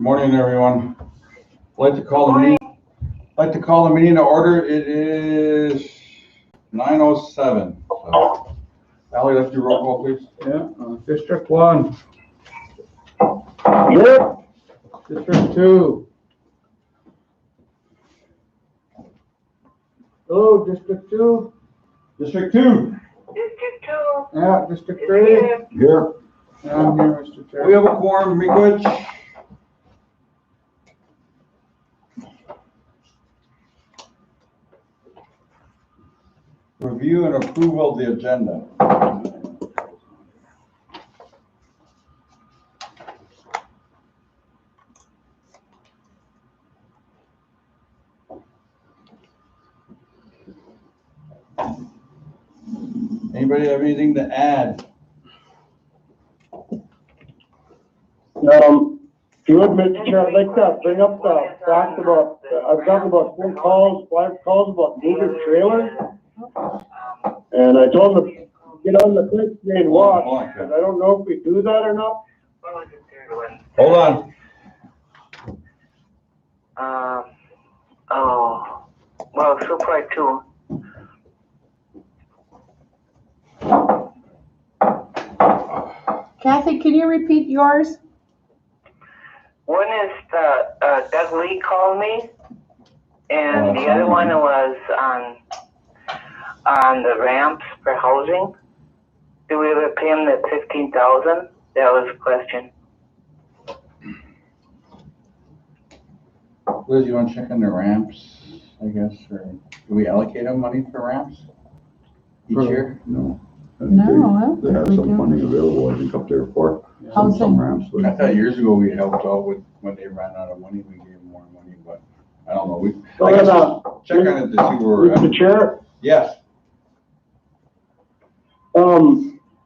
Morning, everyone. I'd like to call the meeting to order. It is 9:07. So, Ally, let's do roll call, please. Yeah, District 1. Here. District 2. Hello, District 2. District 2. District 2. Yeah, District 3. Here. Yeah, I'm here, Mr. Chair. We have a quorum. We good? Review and approval of the agenda. Anybody have anything to add? If you would, Mr. Chair, I'd like to bring up the fact about, I've gotten about 5 calls about moving trailers. And I told them to get on the click and watch, because I don't know if we do that or not. Hold on. Well, so far 2. Kathy, can you repeat yours? One is Doug Lee called me, and the other one was on the ramps for housing. Do we ever pay him the $15,000? That was the question. Liz, you want to check on the ramps, I guess, or do we allocate them money for ramps each year? No. No, They have some funding available, I think, up there for some ramps. But I thought years ago we helped out with, when they ran out of money, we gave them more money, but I don't know. I guess we'll check on it to see where we're at. Mr. Chair, Yes.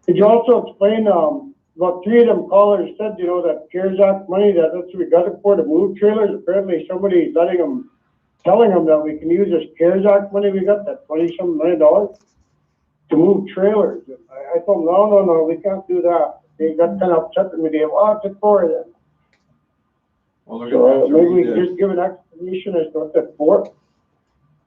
could you also explain, about 3 of them callers said, that CARES Act money, that's what we got it for, to move trailers. Apparently somebody's telling them that we can use this CARES Act money we got, that $20-some million, to move trailers. And I told them, no, we can't do that. They got kind of upset with me. They want it for it. Well, they're So gonna maybe we have to can read just give an explanation as to what that's for.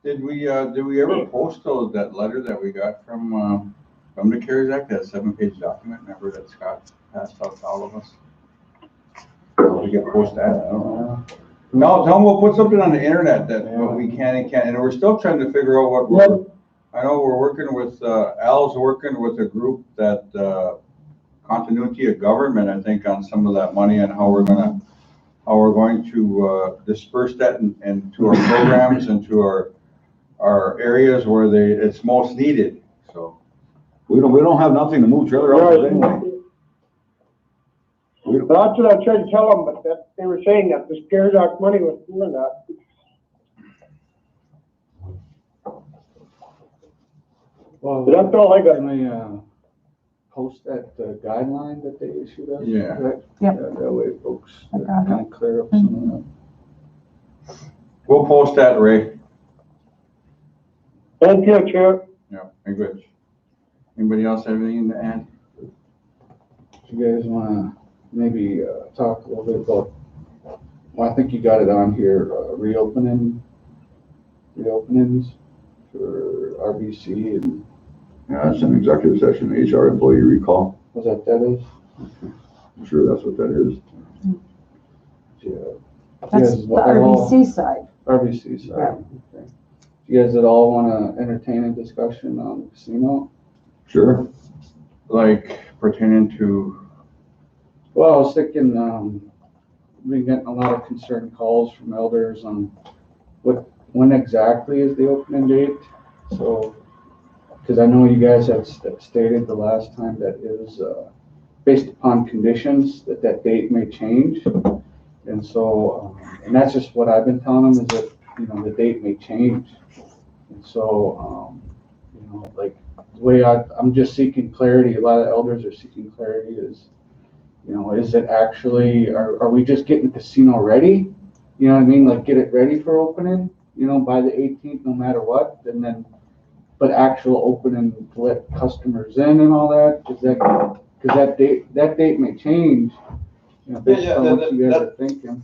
Did we ever post that letter that we got from the CARES Act, that 7-page document, remember, that Scott passed out to all of us? We can post that, I don't know. No, tell them we'll put something on the internet that what we can and can't, and we're still trying to figure out what I know we're working with, Al's working with a group that, continuity of government, I think, on some of that money and how we're going to disperse that and to our programs and to our areas where it's most needed, so. we don't have nothing to move trailer out anyway. That's what I tried to tell them, but that, they were saying that this CARES Act money was doing that. Well, But that's all I got. can we post that guideline that they issued us? Yeah. Right? Yep. Yeah, that way folks I got it. kind of clear up some of We'll post that, Ray. Thank you, Chair. Yeah, very good. Anybody else have anything to add? that. You guys wanna maybe talk a little bit about, well, I think you got it on here, reopenings for RBC and. Yeah, it's an executive session, HR employee recall. Was that is? I'm sure that's what that is. Yeah. That's the RBC side. RBC side. Yeah. Okay. You guys at all wanna entertain a discussion on the casino? Sure. Like pertaining to, Well, I was thinking, we've been getting a lot of concerned calls from elders on when exactly is the opening date. So, because I know you guys had stated the last time that is based upon conditions that date may change. And so, and that's just what I've been telling them, is that, the date may change. And so, like the way I'm just seeking clarity, a lot of elders are seeking clarity is, is it actually, are we just getting the casino ready? You know what I mean? Like get it ready for opening, by the 18th, no matter what, and then, but actual opening to let customers in and all that, because that date may change, based on what you guys are thinking.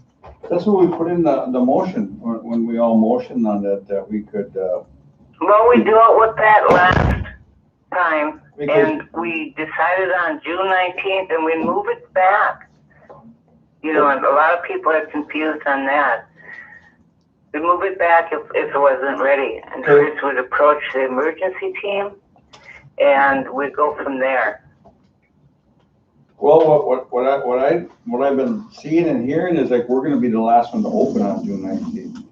That's what we put in the motion, when we all motioned on that we could, Well, we do it with that last time, Because- and we decided on June 19th, and we move it back. You know, and a lot of people are confused on that. We move it back if it wasn't ready, and Chris would approach the emergency team, and we'd go from there. well, what I've been seeing and hearing is like, we're gonna be the last one to open on June 19th.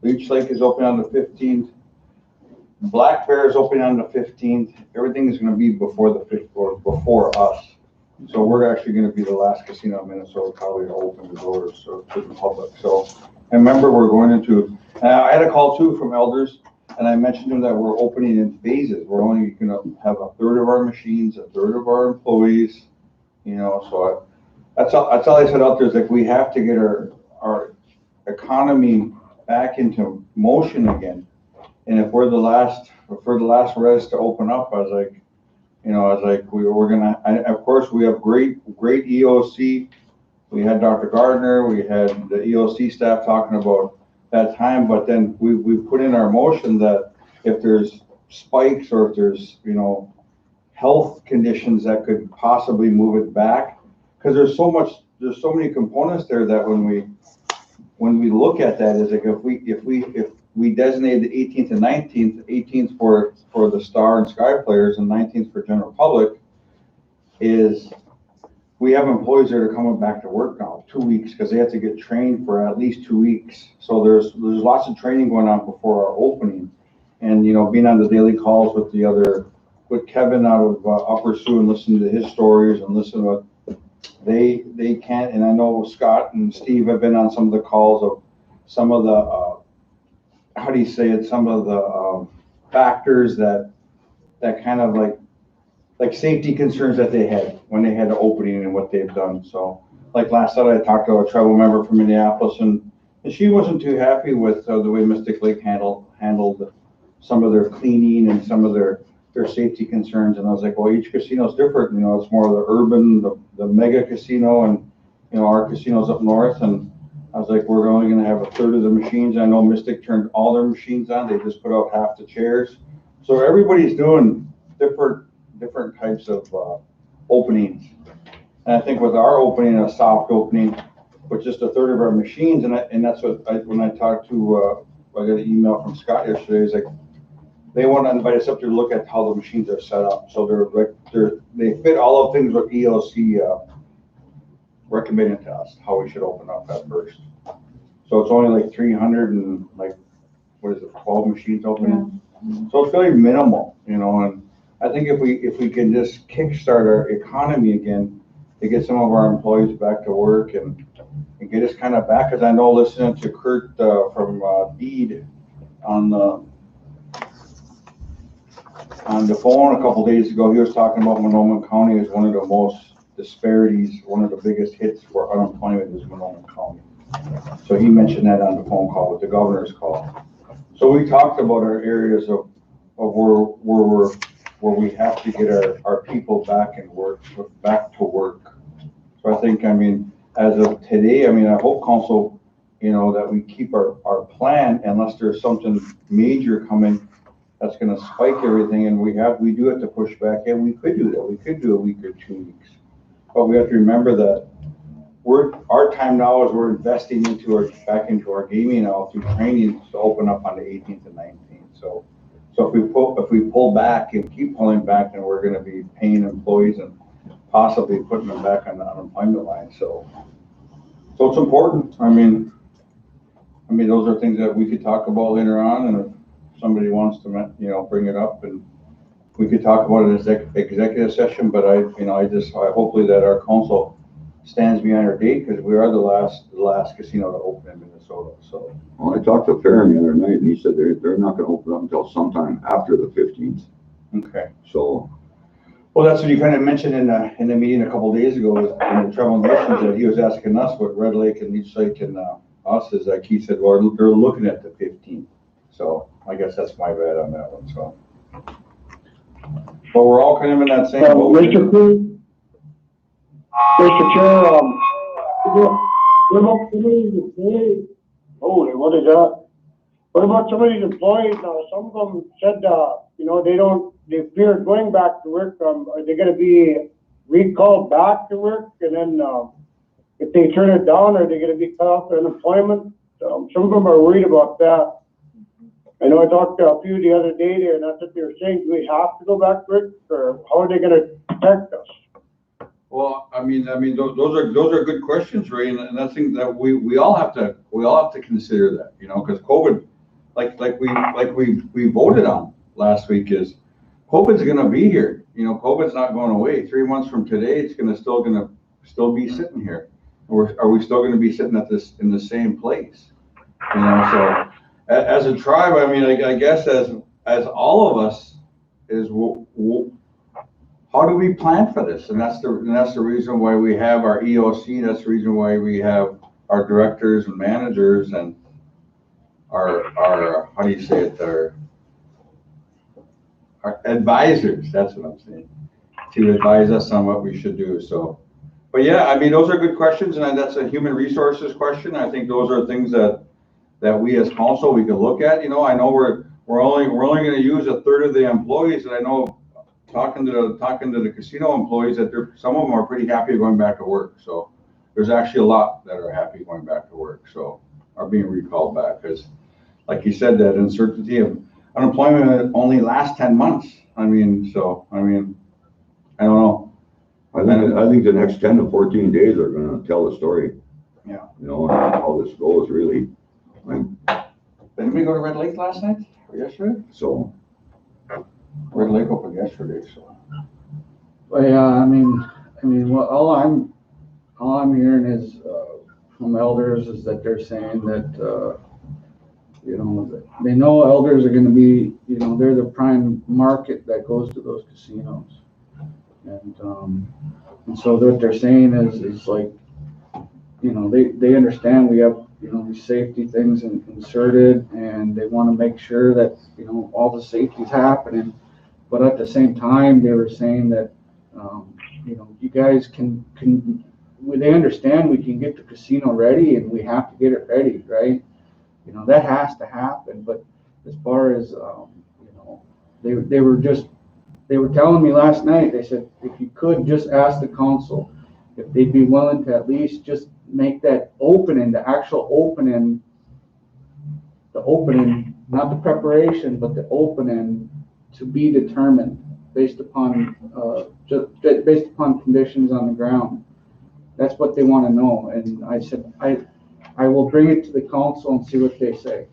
Leech Lake is open on the 15th. Black Bear is open on the 15th. Everything is gonna be before the 5th, or before us. So we're actually gonna be the last casino in Minnesota probably to open the doors to the public. So, and remember, we're going into, I had a call too from elders, and I mentioned to them that we're opening in phases. We're only gonna have a third of our machines, a third of our employees, you know, so that's all I said out there is like, we have to get our economy back into motion again. And if we're the last res to open up, I was like, you know, we're gonna, of course, we have great EOC. We had Dr. Gardner, we had the EOC staff talking about that time, but then we put in our motion that if there's spikes or if there's, you know, health conditions that could possibly move it back, because there's so many components there that when we look at that, is like, if we designate the 18th and 19th, 18th for the Star and Sky players and 19th for general public, is we have employees that are coming back to work now, 2 weeks, because they have to get trained for at least 2 weeks. So there's lots of training going on before our opening. And, you know, being on the daily calls with Kevin out of Upper Sioux and listening to his stories and listening to what they can't, and I know Scott and Steve have been on some of the calls of some of the, how do you say it, some of the factors that kind of like safety concerns that they had when they had the opening and what they've done. So like last night I talked to a tribal member from Minneapolis, and she wasn't too happy with the way Mystic Lake handled some of their cleaning and some of their safety concerns. And I was like, well, each casino is different. You know, it's more of the urban, the mega casino, and, you know, our casino's up north. And I was like, we're only going to have a third of the machines. I know Mystic turned all their machines on. They just put out half the chairs. So everybody's doing different types of openings. And I think with our opening, a soft opening, with just a third of our machines, and that's what when I talked to, I got an email from Scott yesterday. He's like, they want to invite us up there to look at how the machines are set up. So they fit all of things what EOC recommended to us, how we should open up at first. So it's only like 300 and like, what is it, 12 machines opening? Yeah. So it's very minimal, you know, and I think if we can just kickstart our economy again to get some of our employees back to work and get us kind of back, because I know listening to Kurt from Deed on the phone a couple days ago, he was talking about Monoma County as one of the most disparities, one of the biggest hits for unemployment is Monoma County. So he mentioned that on the phone call with the governor's call. So we talked about our areas of where we have to get our people back to work. So I think, I mean, as of today, I mean, I hope council, you know, that we keep our plan unless there's something major coming that's going to spike everything, and we do have to push back, and we could do that. We could do a week or 2 weeks, but we have to remember that our time now is we're investing back into our gaming now through training to open up on the 18th and 19th. So if we pull back and keep pulling back, then we're going to be paying employees and possibly putting them back on the unemployment line. So it's important. I mean, those are things that we could talk about later on, and if somebody wants to, you know, bring it up, and we could talk about it as executive session. But I hopefully that our council stands behind our date, because we are the last casino to open in Minnesota. So, well, I talked to Farron the other night, and he said they're not going to open up until sometime after the 15th. Okay. So, well, that's what you kind of mentioned in the meeting a couple of days ago in the Travel Nations, that he was asking us what Red Lake and Leech Lake and us is like. He said, well, they're looking at the 15th. So I guess that's my bad on that one. So, but we're all kind of in that same boat. Mr. Chair, What about somebody's employees? Holy, what is that? What about somebody's employees now? Some of them said, they fear going back to work. Are they gonna be recalled back to work? And then, if they turn it down, are they gonna be cut off their unemployment? Some of them are worried about that. I know I talked to a few the other day there, and that's what they were saying. Do we have to go back to work, or how are they gonna protect us? Well, I mean, those are good questions, Ray, and that's thing that we all have to consider that, because COVID, like we voted on last week, is COVID's gonna be here. COVID's not going away. 3 months from today, it's still be sitting here. Or are we still gonna be sitting in the same place? So as a tribe, I mean, I guess as all of us is. How do we plan for this? And that's the reason why we have our EOC. That's the reason why we have our directors and managers and our how do you say it? Our advisors. That's what I'm saying, to advise us on what we should do. So, but yeah, I mean, those are good questions, and that's a human resources question. I think those are things that we as council we can look at. I know we're only going to use a third of the employees, and I know. Talking to the casino employees, that some of them are pretty happy going back to work. So there's actually a lot that are happy going back to work. So are being recalled back, because, like you said, that uncertainty of unemployment only lasts 10 months. I don't know. I think the next 10 to 14 days are gonna tell the story. Yeah. How this goes really. Didn't we go to Red Lake last night or yesterday? So. Red Lake opened yesterday, so. Well, yeah, I mean, what all I'm hearing is from elders is that they're saying that they know elders are going to be, they're the prime market that goes to those casinos, and so what they're saying is like, they understand we have these safety things inserted, and they want to make sure that all the safety's happening. But at the same time, they were saying that, you guys they understand we can get the casino ready, and we have to get it ready, right? That has to happen. But as far as, they were telling me last night, they said, if you could just ask the council if they'd be willing to at least just make that opening, the actual opening, not the preparation, but the opening, to be determined based upon conditions on the ground. That's what they want to know. And I said, I will bring it to the council and see what they say.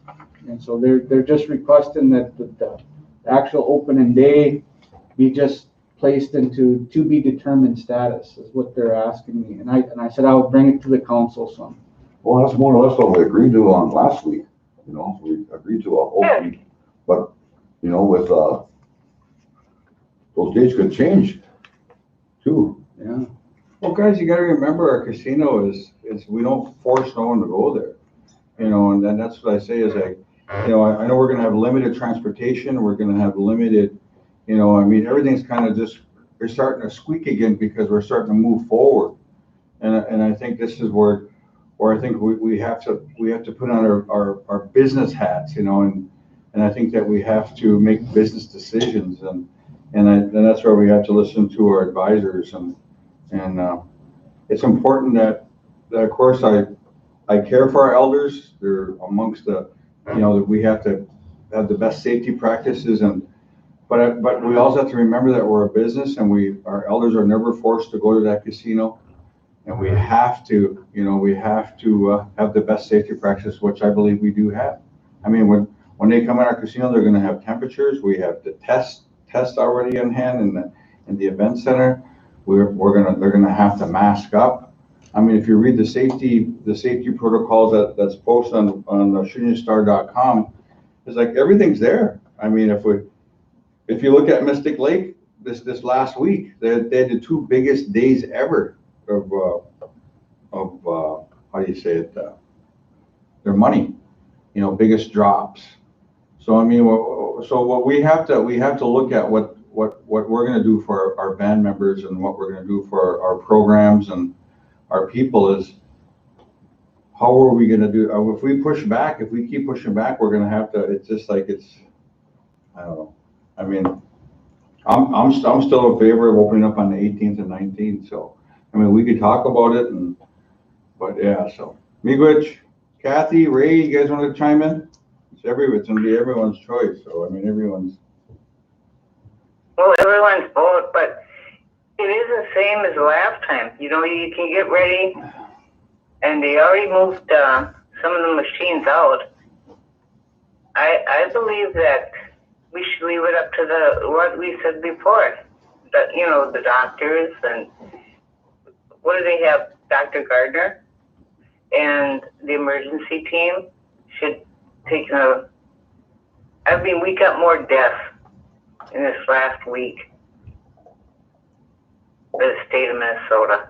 And so they're just requesting that the actual opening day be just placed into to be determined status, is what they're asking me. And I said I would bring it to the council. So. Well, that's more or less what we agreed to on last week. We agreed to a opening, but with those dates could change too. Yeah. Well, guys, you got to remember, our casino is we don't force no one to go there, and then that's what I say is I know we're going to have limited transportation. We're going to have limited, everything's kind of just, we're starting to squeak again because we're starting to move forward. And I think this is where I think we have to put on our business hats, and I think that we have to make business decisions, and that's where we have to listen to our advisors, and it's important that of course I care for our elders. They're amongst the, that we have to have the best safety practices, but we also have to remember that we're a business, and our elders are never forced to go to that casino. And we have to, have the best safety practices, which I believe we do have. I mean, when they come in our casino, they're going to have temperatures. We have the test already in hand in the event center. They're going to have to mask up. I mean, if you read the safety protocols that's posted on shootingstar.com, it's like everything's there. I mean, if you look at Mystic Lake this last week, they had the 2 biggest days ever of how do you say it? Their money, biggest drops. So I mean, so what we have to look at what we're going to do for our band members, and what we're going to do for our programs and our people is, how are we gonna do, if we push back, if we keep pushing back, we're gonna have to, it's just like, I don't know. I mean, I'm still in favor of opening up on the 18th and 19th, so, I mean, we could talk about it but yeah, so. Miigwech, Kathy, Ray, you guys wanna chime in? It's gonna be everyone's choice, so, I mean, everyone's. Well, everyone's vote, but it is the same as last time. You know, you can get ready, and they already moved some of the machines out. I believe that we should leave it up to what we said before. That, you know, the doctors and what do they have? Dr. Gardner and the emergency team should take we got more deaths in this last week in the state of Minnesota.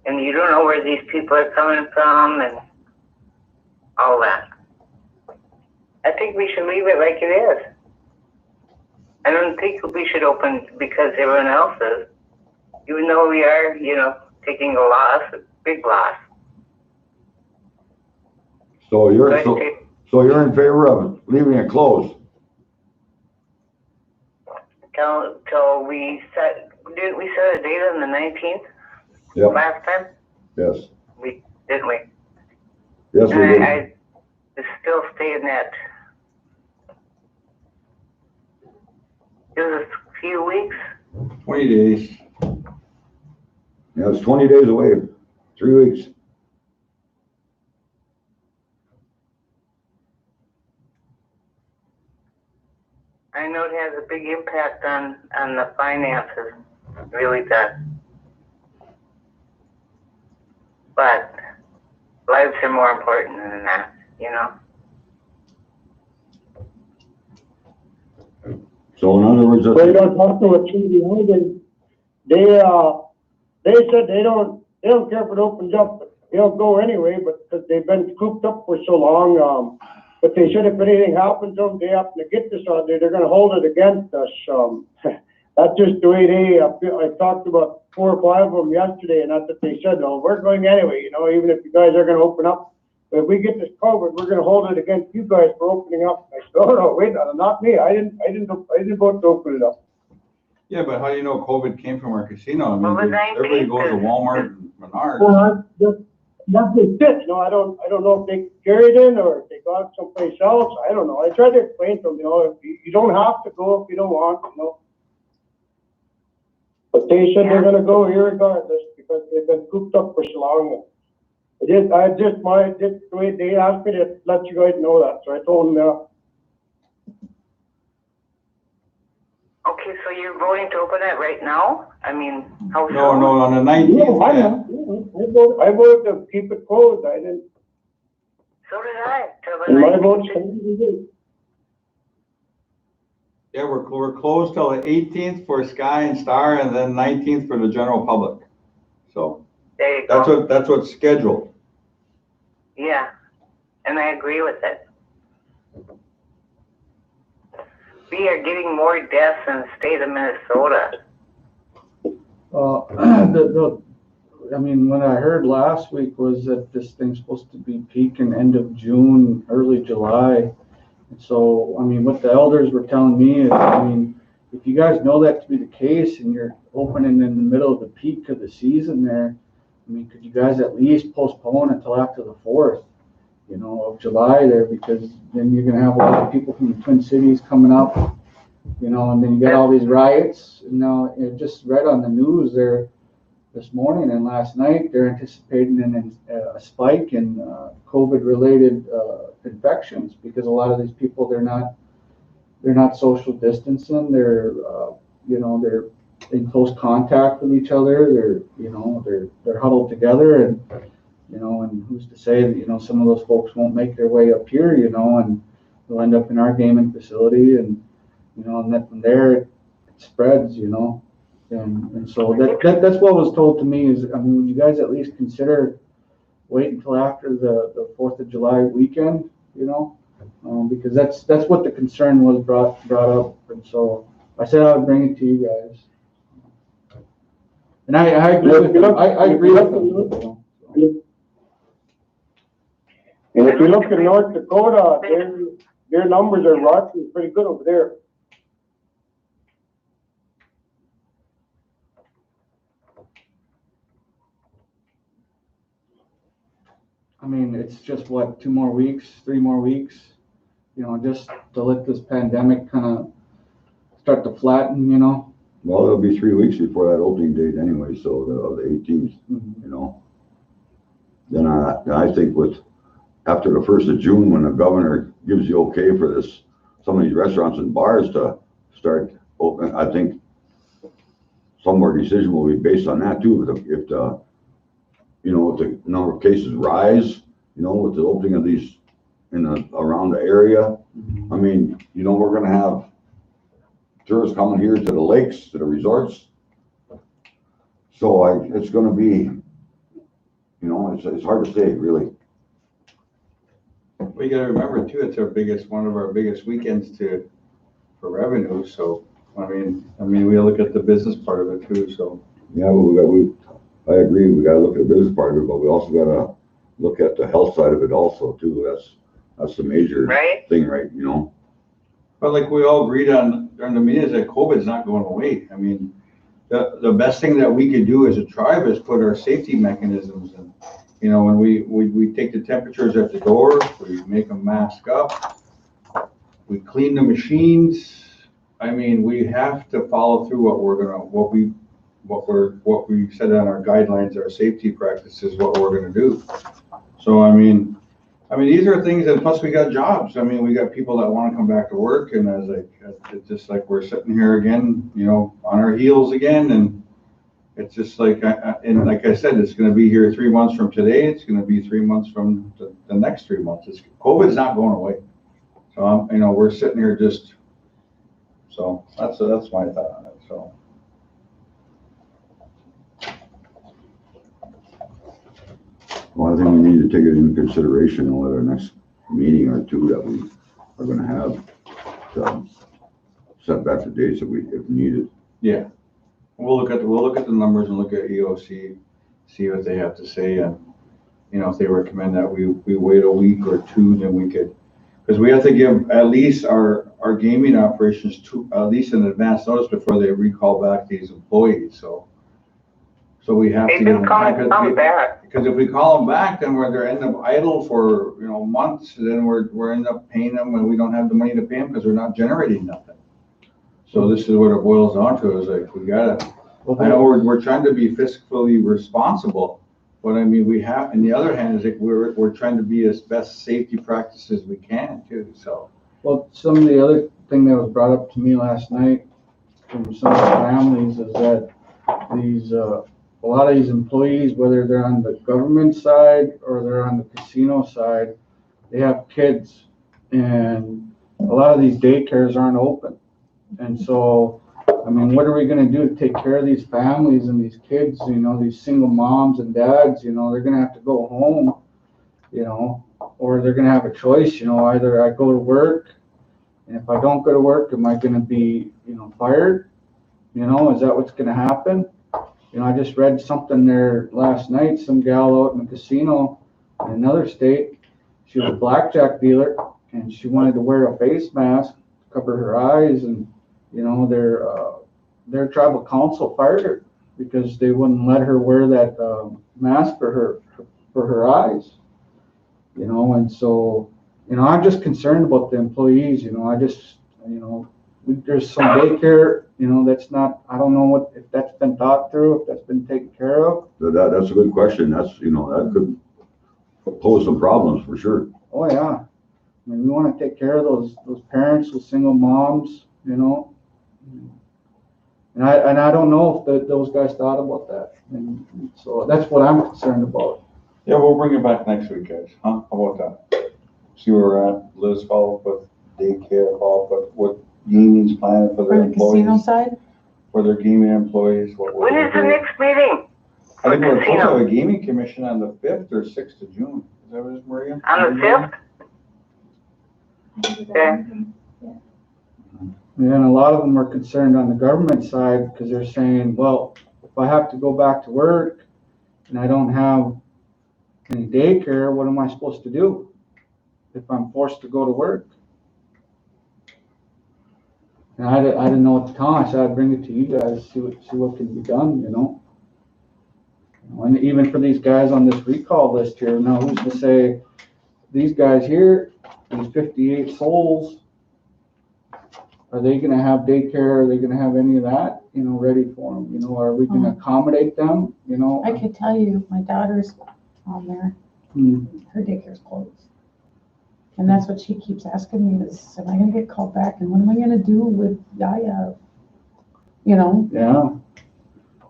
And you don't know where these people are coming from and all that. I think we should leave it like it is. I don't think we should open because everyone else is. Even though we are, you know, taking a loss, a big loss. So you're in favor of leaving it closed? Till we didn't we set a date on the 19th? Yep. Last time? Yes. Didn't we? Yes, we did. I still stay in that. It was a few weeks. 20 days. Yeah, it's 20 days away, 3 weeks. I know it has a big impact on the finances, it really does. But lives are more important than that, you know. So in other words, They don't talk to a TV. They said they don't care if it opens up, but they'll go anyway, but because they've been cooped up for so long. But they said if anything happens to them, they happen to get this out there, they're gonna hold it against us. That's just the way I talked to about 4 or 5 of them yesterday, and that's what they said. No, we're going anyway, you know, even if you guys are gonna open up. But if we get this COVID, we're gonna hold it against you guys for opening up. I said, oh no, wait, not me. I didn't vote to open it up. Yeah, but how do you know COVID came from our casino? I Well, mean, the 19th everybody goes to Walmart and Menards. Well, that's just it. No, I don't know if they carried it or if they got it someplace else. I don't know. I tried to explain to them, you know, you don't have to go if you don't want, you know. But they said they're gonna go irregardless because they've been cooped up for so long. Just the way they asked me to let you guys know that, so I told them, Okay, so you're voting to open it right now? I mean, how soon? No, on the 19th. yeah, I know. I voted to keep it closed. I didn't. So did I. Till the And my 19th. vote's. Yeah, we're closed till the 18th for Sky and Star, and then 19th for the general public. So There you go. that's what's scheduled. Yeah, and I agree with it. We are getting more deaths in the state of Minnesota. I mean, what I heard last week was that this thing's supposed to be peaking end of June, early July. And so, I mean, what the elders were telling me is, I mean, if you guys know that to be the case and you're opening in the middle of the peak of the season there, I mean, could you guys at least postpone until after the 4th, you know, of July there? Because then you're gonna have a lot of people from the Twin Cities coming up, you know, and then you got all these riots. And now, it just read on the news there this morning and last night, they're anticipating a spike in COVID-related infections because a lot of these people, they're not social distancing. They're they're in close contact with each other. They're huddled together, and and who's to say that some of those folks won't make their way up here, and they'll end up in our gaming facility, and and then from there it spreads, and so that's what was told to me is, I mean, would you guys at least consider wait until after the 4th of July weekend, because that's what the concern was brought up, and so I said I would bring it to you guys. And I agree with them. I agree with them. And if you look at North Dakota, their numbers are rocking pretty good over there. I mean, it's just what, 2 more weeks, 3 more weeks, you know, just to let this pandemic kind of start to flatten, you know? Well, it'll be 3 weeks before that opening date anyway, so the 18th, Mhm. you know. Then I think after the 1st of June, when the governor gives the okay for this, some of these restaurants and bars to start open, I think some more decision will be based on that too. If the number of cases rise, you know, with the opening of these around the area, I mean, you know, we're gonna have tourists coming here to the lakes, to the resorts. So it's gonna be, you know, it's hard to say, really. We gotta remember too, it's one of our biggest weekends for revenue, so, I mean, we look at the business part of it too, so. Yeah, well, I agree, we gotta look at the business part of it, but we also gotta look at the health side of it also too. That's the major thing, right, you know? But like we all agreed on during the meetings that COVID's not going away. I mean, the best thing that we could do as a tribe is put our safety mechanisms in. You know, when we take the temperatures at the door, we make them mask up, we clean the machines. I mean, we have to follow through what we said on our guidelines, our safety practices, what we're gonna do. So I mean, these are things, and plus we got jobs. I mean, we got people that want to come back to work, and it's just like we're sitting here again, you know, on our heels again, and it's just like, and like I said, it's going to be here 3 months from today. It's going to be 3 months from the next 3 months. COVID's not going away. So you know, we're sitting here just. So that's my thought on it. So. Well, I think we need to take it into consideration at our next meeting or two that we are gonna have to set back the dates if needed. Yeah, we'll look at the numbers and look at EOC, see what they have to say, and you know, if they recommend that we wait a week or two, then we could, because we have to give at least our gaming operations at least an advance notice before they recall back these employees. So we have to. They've been calling them back. Because if we call them back, then they're end up idle for, you know, months. Then we're end up paying them when we don't have the money to pay them because we're not generating nothing. So this is what it boils down to, is like we gotta. I know we're trying to be fiscally responsible, but I mean we have. And the other hand is like we're trying to be as best safety practices we can too. So. Well, some of the other thing that was brought up to me last night from some of the families is that these. A lot of these employees, whether they're on the government side or they're on the casino side, they have kids, and a lot of these daycares aren't open. And so, I mean, what are we going to do to take care of these families and these kids? You know, these single moms and dads, you know, they're going to have to go home, you know, or they're going to have a choice, you know, either I go to work, and if I don't go to work, am I going to be, you know, fired? You know, is that what's going to happen? You know, I just read something there last night, some gal out in a casino in another state, she was a blackjack dealer, and she wanted to wear a face mask to cover her eyes, and, you know, their tribal council fired her because they wouldn't let her wear that mask for her eyes, you know. And so, you know, I'm just concerned about the employees, you know. You know, there's some daycare, you know, that's not, I don't know if that's been thought through, if that's been taken care of. That's a good question. That's, you know, that could pose some problems for sure. Oh, yeah. I mean, we want to take care of those parents, those single moms, you know. And I don't know if those guys thought about that. And so that's what I'm concerned about. Yeah, we'll bring it back next week, guys. Huh? How about that? See where we're at. Let us follow up with daycare, follow up with what gaming's planning for their For the casino employees. side? For their gaming employees. When is the next meeting? I think we're supposed to have a gaming commission on the 5th or 6th of June. Is that what it is, Maria? On the 5th? Okay. And a lot of them are concerned on the government side because they're saying, well, if I have to go back to work and I don't have any daycare, what am I supposed to do? if I'm forced to go to work. And I didn't know what to tell him. I said, I'd bring it to you guys, see what can be done, you know? And even for these guys on this recall list here, now who's to say these guys here, these 58 souls, are they gonna have daycare? Are they gonna have any of that, you know, ready for them? You know, are we gonna accommodate them, you know? I could tell you, my daughter's on there. Her daycare's closed. And that's what she keeps asking me is, am I gonna get called back? And what am I gonna do with Yaya? You know? Yeah.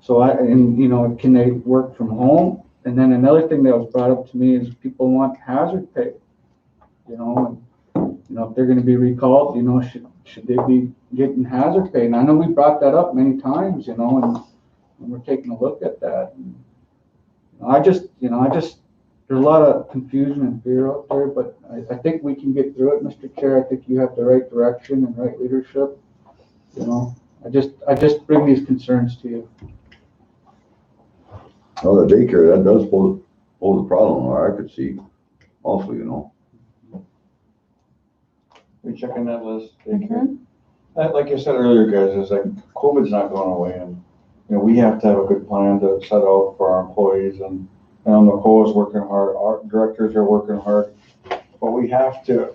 So you know, can they work from home? And then another thing that was brought up to me is people want hazard pay, you know, and, you know, if they're gonna be recalled, you know, should they be getting hazard pay? And I know we brought that up many times, you know, and we're taking a look at that. And I just, there's a lot of confusion and fear out there, but I think we can get through it, Mr. Chair. I think you have the right direction and right leadership. You know, I just bring these concerns to you. Well, the daycare, that does pose a problem, or I could see also, you know. We checking that list. Mhm. Like I said earlier, guys, is like COVID's not going away, and you know we have to have a good plan to set out for our employees, and Nicole is working hard. Our directors are working hard, but we have to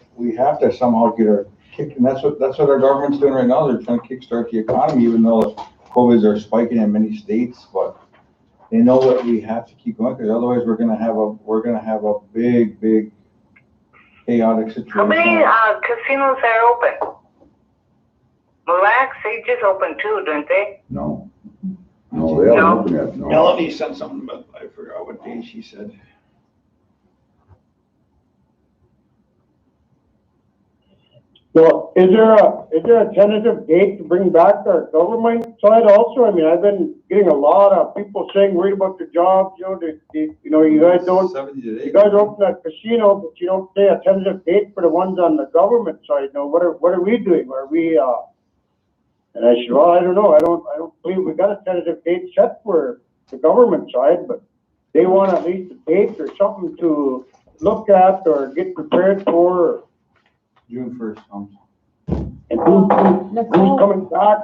somehow get our kick, and that's what our government's doing right now. They're trying to kickstart the economy, even though COVIDs are spiking in many states, but they know that we have to keep going because otherwise we're gonna have a big chaotic situation. How many casinos are open? Mille Lacs, they just opened too, don't they? No, they haven't opened yet, no. Melanie sent something, but I forgot what day she said. So is there a tentative date to bring back our government side also? I mean, I've been getting a lot of people saying worried about their jobs, you know, you guys open that casino, but you don't say a tentative date for the ones on the government side. Now, what are we doing? Are we, and I said, well, I don't know. I don't believe we got a tentative date set for the government side, but they want at least a date or something to look at or get prepared for. June 1st comes. And who's coming back?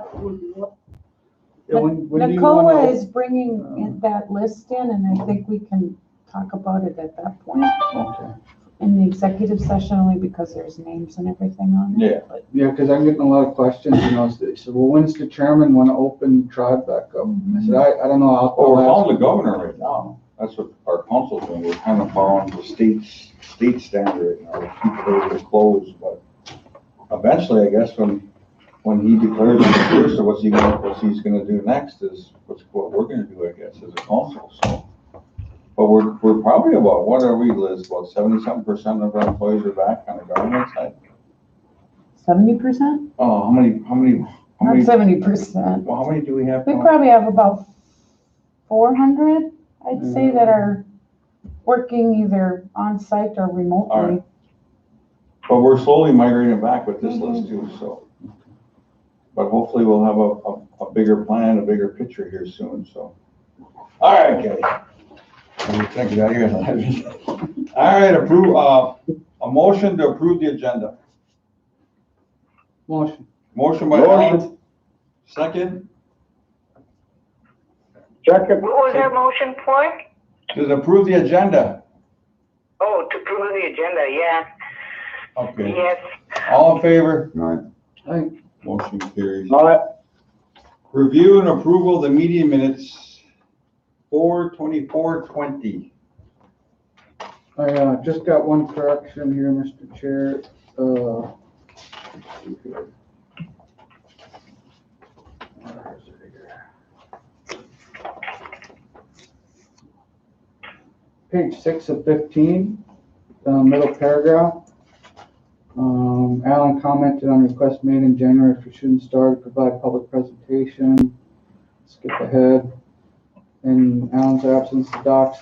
Yeah, when do you Nicole wanna- is bringing that list in, and I think we can talk about it at that point. Okay. In the executive session, only because there's names and everything on it. Yeah. But Yeah, because I'm getting a lot of questions, you know, they said, well, when's the chairman want to open tribe back up? I said, I don't know. Well, we're following the governor right now. That's what our council's doing. We're kind of following the state standard right now. We keep everything closed, but eventually, I guess, when he declares on the first, or what he's gonna do next is what we're gonna do, I guess, as a council, so. But we're probably about, what are we, Liz, about 70-something% of our employees are back on the government side? 70%? Oh, how many, Not 70%. well, how many do we have? We probably have about 400, I'd say, that are working either on site or remotely. All right. But we're slowly migrating back with this list too, so. But hopefully we'll have a bigger plan, a bigger picture here soon, so. All right, guys. Thank you, all right, approve, a motion to approve the agenda. Motion by Alan, second. Second. What was that motion for? To approve the agenda. Oh, to approve the agenda, yeah. Okay. Yes. All in favor? Right. Motion carries. All right. Review and approval of the meeting minutes, 4/24/20. I just got one correction here, Mr. Chair. Page 6 of 15, middle paragraph. Alan commented on request made in January for shooting star to provide public presentation. Skip ahead. In Alan's absence, the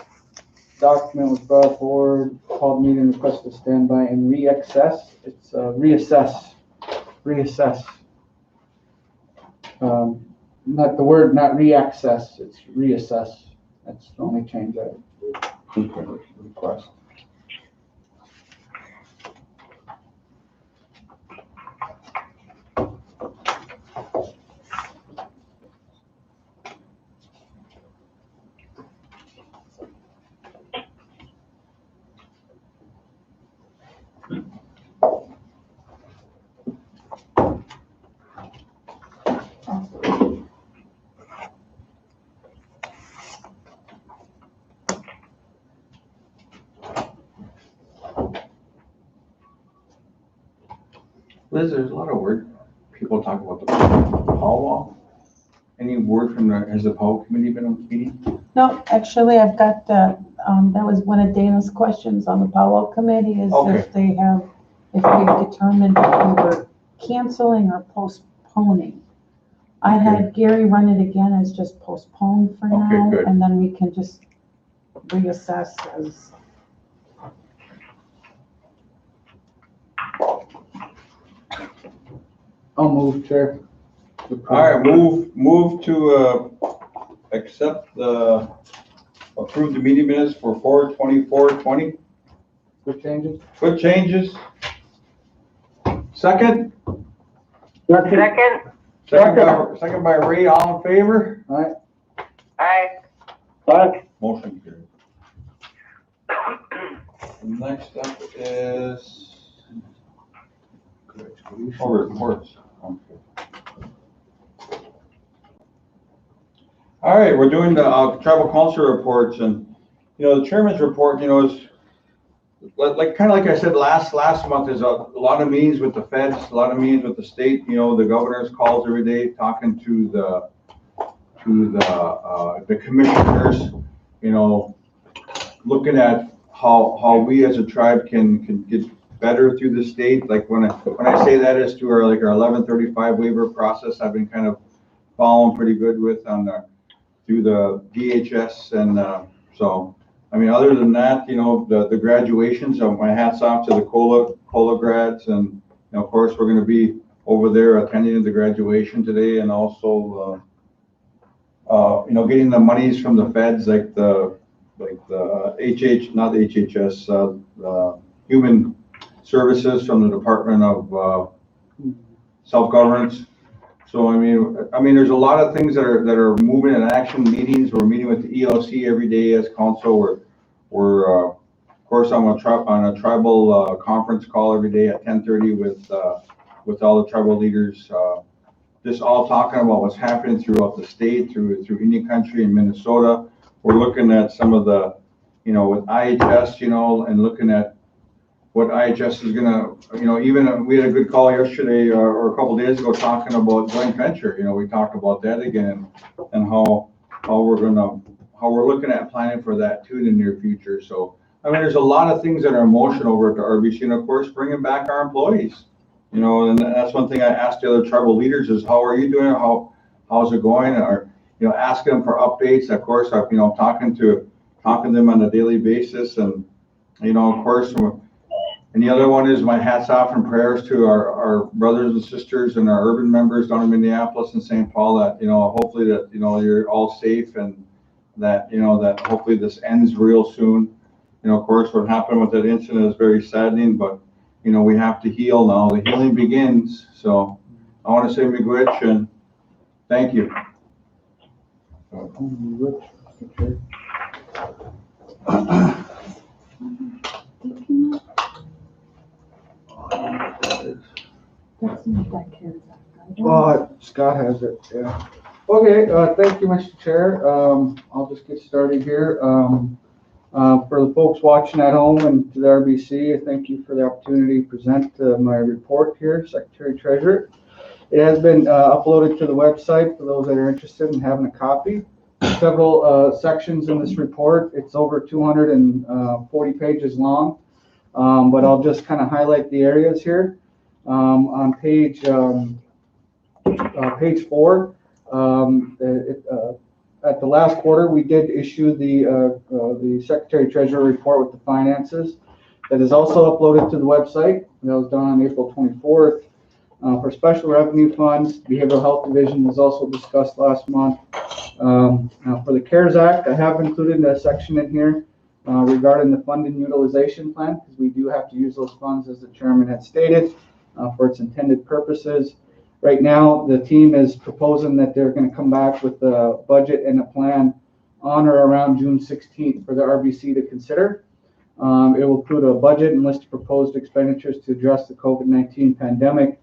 document was brought forward, called meeting, requested to stand by and reassess. It's reassess. Not the word, not reaccess, it's reassess. That's the only change I request. Liz, there's a lot of word, people talk about the powwow. Any word from has the powwow committee been on meeting? No, actually, I've got, that was one of Dana's questions on the powwow committee is Okay. if they have, if we determined if we were canceling or postponing. I had Gary run it again as just postponed for Okay, now, good. and then we can just reassess as. I'll move, Chair. All right, move to, accept approve the meeting minutes for 4/24/20. Good changes? Good changes. Second? Second? Second by Ray, all in favor? All right, Aye. Motion carried. Next up is reports. All right, we're doing the tribal council reports, and the chairman's report, is kind of like I said last month, is a lot of meetings with the feds, a lot of meetings with the state. The governor's calls every day, talking to the commissioners. Looking at how we as a tribe can get better through the state. Like when I say that is through our 1135 waiver process, I've been kind of following pretty good with through the DHS, and so I mean, other than that, the graduations, my hats off to the COLA grads, and of course we're going to be over there attending the graduation today, and also getting the monies from the feds, like the not the HHS, the Human Services from the Department of Self-Governance. So I mean, there's a lot of things that are moving in action. Meetings. We're meeting with the ELC every day as council. We're of course on a tribal conference call every day at 10:30 with all the tribal leaders. Just all talking about what's happening throughout the state, through Indian country in Minnesota. We're looking at some of the, with IHS, and looking at what IHS is gonna, even we had a good call yesterday or a couple of days ago talking about joint venture. We talked about that again, and how we're looking at planning for that too in the near future. So I mean, there's a lot of things that are in motion over at the RBC, and of course, bringing back our employees. And that's one thing I asked the other tribal leaders is, how are you doing? How's it going? Or asking them for updates. Of course, I'm talking to them on a daily basis, and of course. And the other one is my hats off and prayers to our brothers and sisters and our urban members down in Minneapolis and St. Paul, that, hopefully that, you're all safe, and that, that hopefully this ends real soon. Of course, what happened with that incident is very saddening, but, we have to heal now. The healing begins. So I want to say miigwech and thank you. That's not that CARES Act, right? Scott has it, yeah. Okay, thank you, Mr. Chair. I'll just get started here. For the folks watching at home and to the RBC, thank you for the opportunity to present my report here, Secretary Treasurer. It has been uploaded to the website for those that are interested in having a copy. Several sections in this report. It's over 240 pages long, but I'll just kind of highlight the areas here. On page 4, at the last quarter, we did issue the Secretary Treasurer report with the finances. That is also uploaded to the website. That was done on April 24th. For special revenue funds, Behavioral Health Division was also discussed last month. Now for the CARES Act, I have included a section in here regarding the fund and utilization plan, because we do have to use those funds, as the chairman had stated, for its intended purposes. Right now, the team is proposing that they're going to come back with a budget and a plan on or around June 16th for the RBC to consider. It will include a budget and list of proposed expenditures to address the COVID-19 pandemic,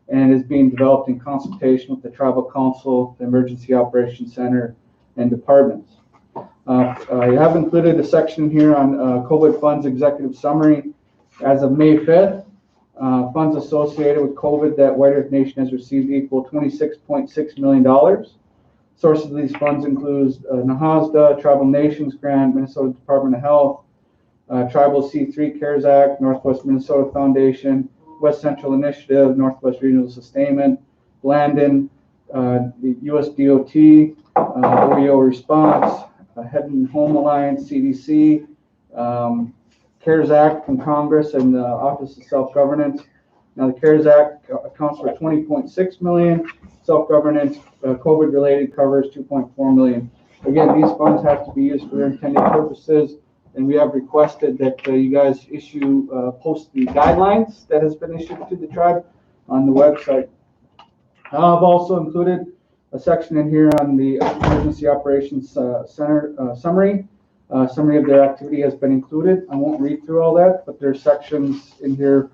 and is being developed in consultation with the Tribal Council, the Emergency Operations Center, and departments. I have included a section here on COVID funds executive summary as of May 5th. Funds associated with COVID that White Earth Nation has received equal $26.6 million. Sources of these funds include NAHASDA, Tribal Nations Grant, Minnesota Department of Health, Tribal C3 CARES Act, Northwest Minnesota Foundation, West Central Initiative, Northwest Regional Sustainment, Landon, the USDOT, OEO Response, Head and Home Alliance, CDC, CARES Act from Congress and the Office of Self-Governance. Now the CARES Act accounts for 20.6 million. Self-governance, COVID-related covers 2.4 million. Again, these funds have to be used for their intended purposes, and we have requested that you guys post the guidelines that has been issued to the tribe on the website. I've also included a section in here on the Emergency Operations Center summary. Summary of their activity has been included. I won't read through all that, but there's sections in here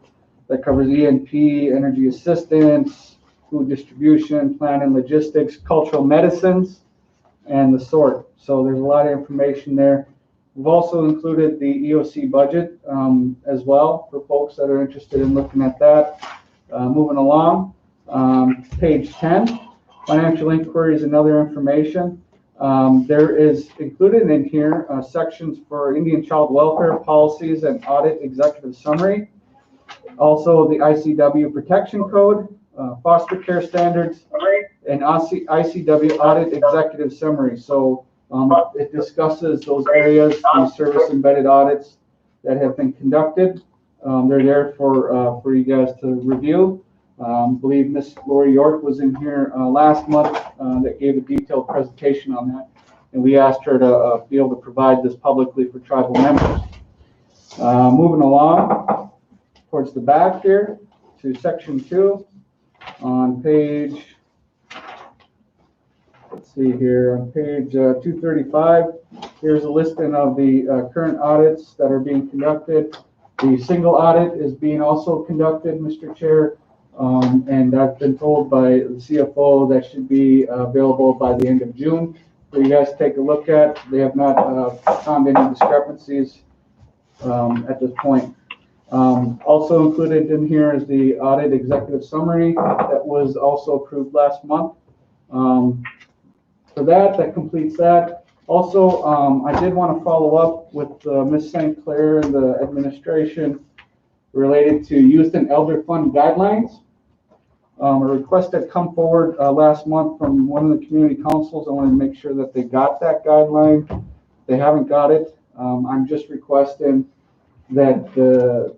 that covers ENP, energy assistance, food distribution, plant and logistics, cultural medicines, and the sort. So there's a lot of information there. We've also included the EOC budget as well for folks that are interested in looking at that. Moving along, page 10, financial inquiries and other information. There is included in here sections for Indian child welfare policies and audit executive summary. Also the ICW protection code, foster care standards, and ICW audit executive summary. So it discusses those areas, the service embedded audits that have been conducted. They're there for you guys to review. I believe Miss Lori York was in here last month that gave a detailed presentation on that, and we asked her to be able to provide this publicly for tribal members. Moving along towards the back here to section 2 on page, let's see here, on page 235, here's a listing of the current audits that are being conducted. The single audit is being also conducted, Mr. Chair. And I've been told by the CFO that should be available by the end of June for you guys to take a look at. They have not found any discrepancies at this point. Also included in here is the audit executive summary that was also approved last month. For that completes that. Also, I did want to follow up with Ms. St. Clair and the administration related to youth and elder fund guidelines. A request had come forward last month from one of the community councils. I want to make sure that they got that guideline. They haven't got it. I'm just requesting that the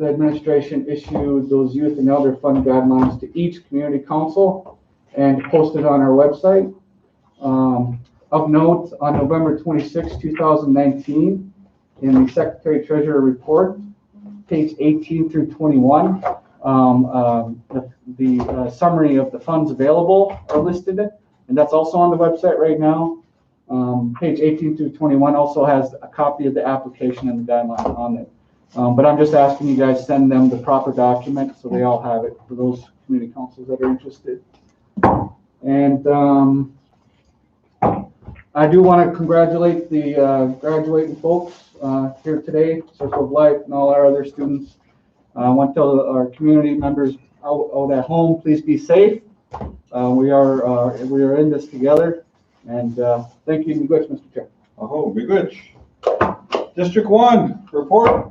administration issue those youth and elder fund guidelines to each community council and post it on our website. Of note, on November 26, 2019, in the Secretary Treasurer report, page 18 through 21, the summary of the funds available are listed, and that's also on the website right now. Page 18 through 21 also has a copy of the application and the guidelines on it. But I'm just asking you guys send them the proper document so they all have it for those community councils that are interested. And I do want to congratulate the graduating folks here today, Circle of Life, and all our other students. I want to tell our community members out at home, please be safe. We are in this together, and thank you. Be good, Mr. Chair. Oh, be good. District 1, report.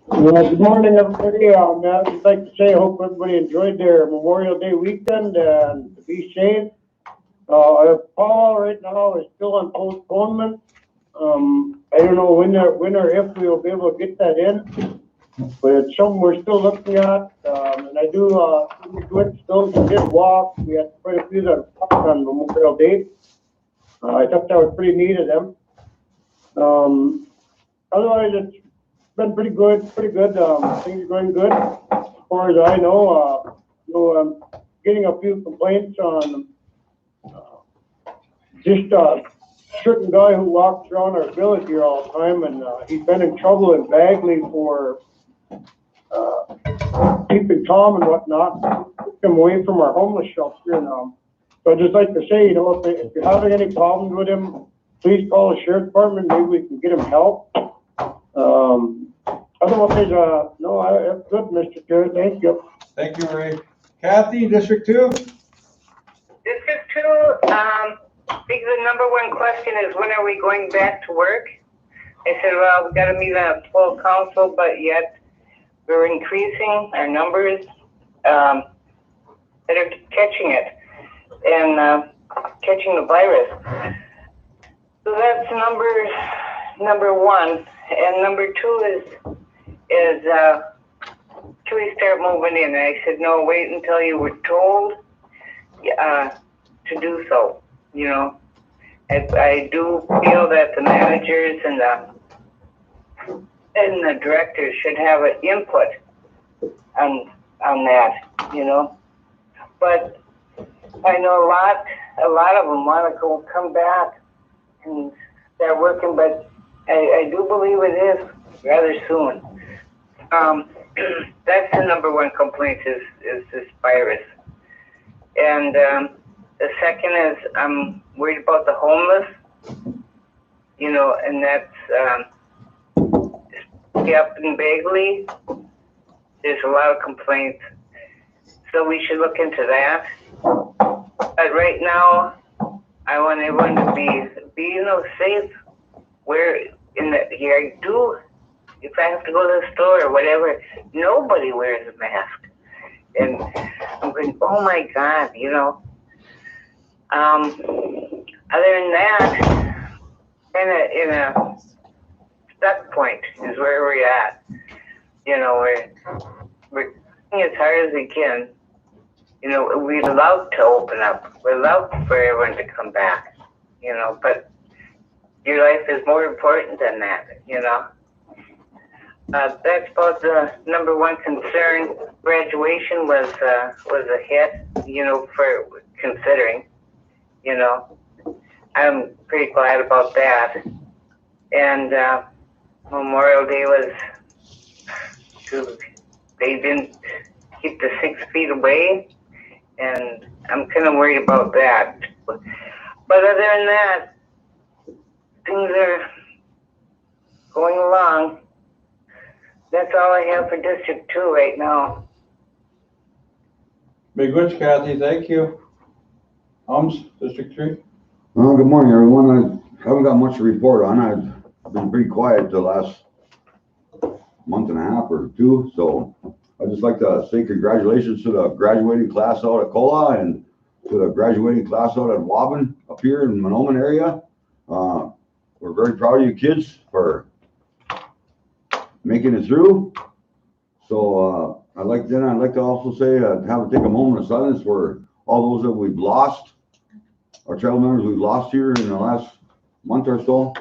Well, good morning, everybody. I'd just like to say I hope everybody enjoyed their Memorial Day weekend and be safe. Paul right now is still on postponement. I don't know when or if we will be able to get that in, but it's something we're still looking at. And I do still did walk. We had quite a few that walked on Memorial Day. I thought that was pretty neat of them. Otherwise, it's been pretty good. Things are going good. As far as I know, I'm getting a few complaints on just a certain guy who walks around our village here all the time, and he's been in trouble in Bagley for keeping Tom and whatnot, took him away from our homeless shelter. And so I'd just like to say, if you're having any problems with him, please call the sheriff's department. Maybe we can get him help. Otherwise, no, that's good, Mr. Chair, thank you. Thank you, Ray. Kathy, District 2? District 2, I think the number one question is when are we going back to work? I said, well, we gotta meet a full council, but yet we're increasing our numbers that are catching it and catching the virus. So that's number one. And number two is can we start moving in? And I said, no, wait until you were told to do so. You know, I do feel that the managers and the directors should have an input on that. You know, but I know a lot of them want to come back and start working, but I do believe it is rather soon. That's the number one complaint is this virus. And the second is I'm worried about the homeless, you know, and that's up in Bagley. There's a lot of complaints. So we should look into that. But right now, I want everyone to be you know, safe. Where in the here I do, if I have to go to the store or whatever, nobody wears a mask, and I'm going, oh my God, you know. Other than that, in a stuck point is where we're at. You know, we're doing as hard as we can. You know, we'd love to open up. We'd love for everyone to come back. You know, but your life is more important than that, you know. That's about the number one concern. Graduation was a hit, you know, for considering, you know. I'm pretty glad about that. And Memorial Day was, they didn't keep the 6 feet away, and I'm kind of worried about that. But other than that, things are going along. That's all I have for District 2 right now. Big witch, Kathy, thank you. District 3? Well, good morning, everyone. I haven't got much to report on. I've been pretty quiet the last month and a half or two, so I'd just like to say congratulations to the graduating class out at Kola and to the graduating class out at Waban up here in Manoman area. We're very proud of you kids for making it through. So I'd like to also say take a moment of silence for all those that we've lost, our tribal members we've lost here in the last month or so.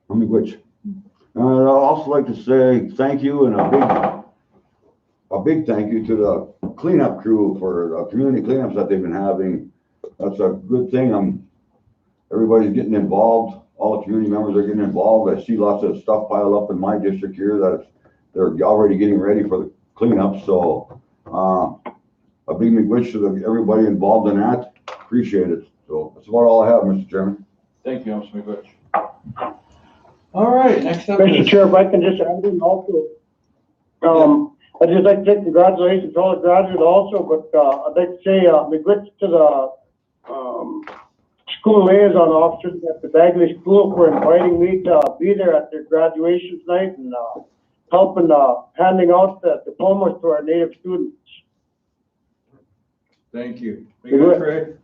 I'd also like to say thank you and a big thank you to the cleanup crew for the community cleanups that they've been having. That's a good thing. Everybody's getting involved. All the community members are getting involved. I see lots of stuff piled up in my district here that they're already getting ready for the cleanup. So a big wish to everybody involved in that. Appreciate it. So that's about all I have, Mr. Chairman. Thank you, Mr. McWitch. All right, next up Mr. is... Chair, if I can just add in also, I'd just like to say congratulations to all the graduates also, but I'd like to say McWitch to the school liaison officers at the Bagley School for inviting me to be there at their graduation tonight and helping handing out the diplomas to our native students. Thank you. Big witch, Ray.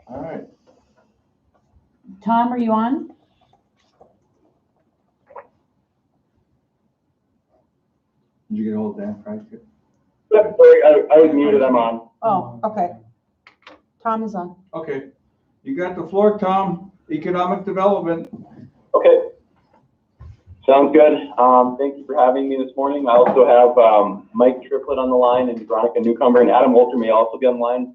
All right. Tom, are you on? Did you get hold of Dan Price yet? Sorry, I was muted, I'm on. Oh, okay. Tom is on. Okay. You got the floor, Tom. Economic development. Okay. Sounds good. Thank you for having me this morning. I also have Mike Triplett on the line and Veronica Newcomer and Adam Wolter may also be on the line.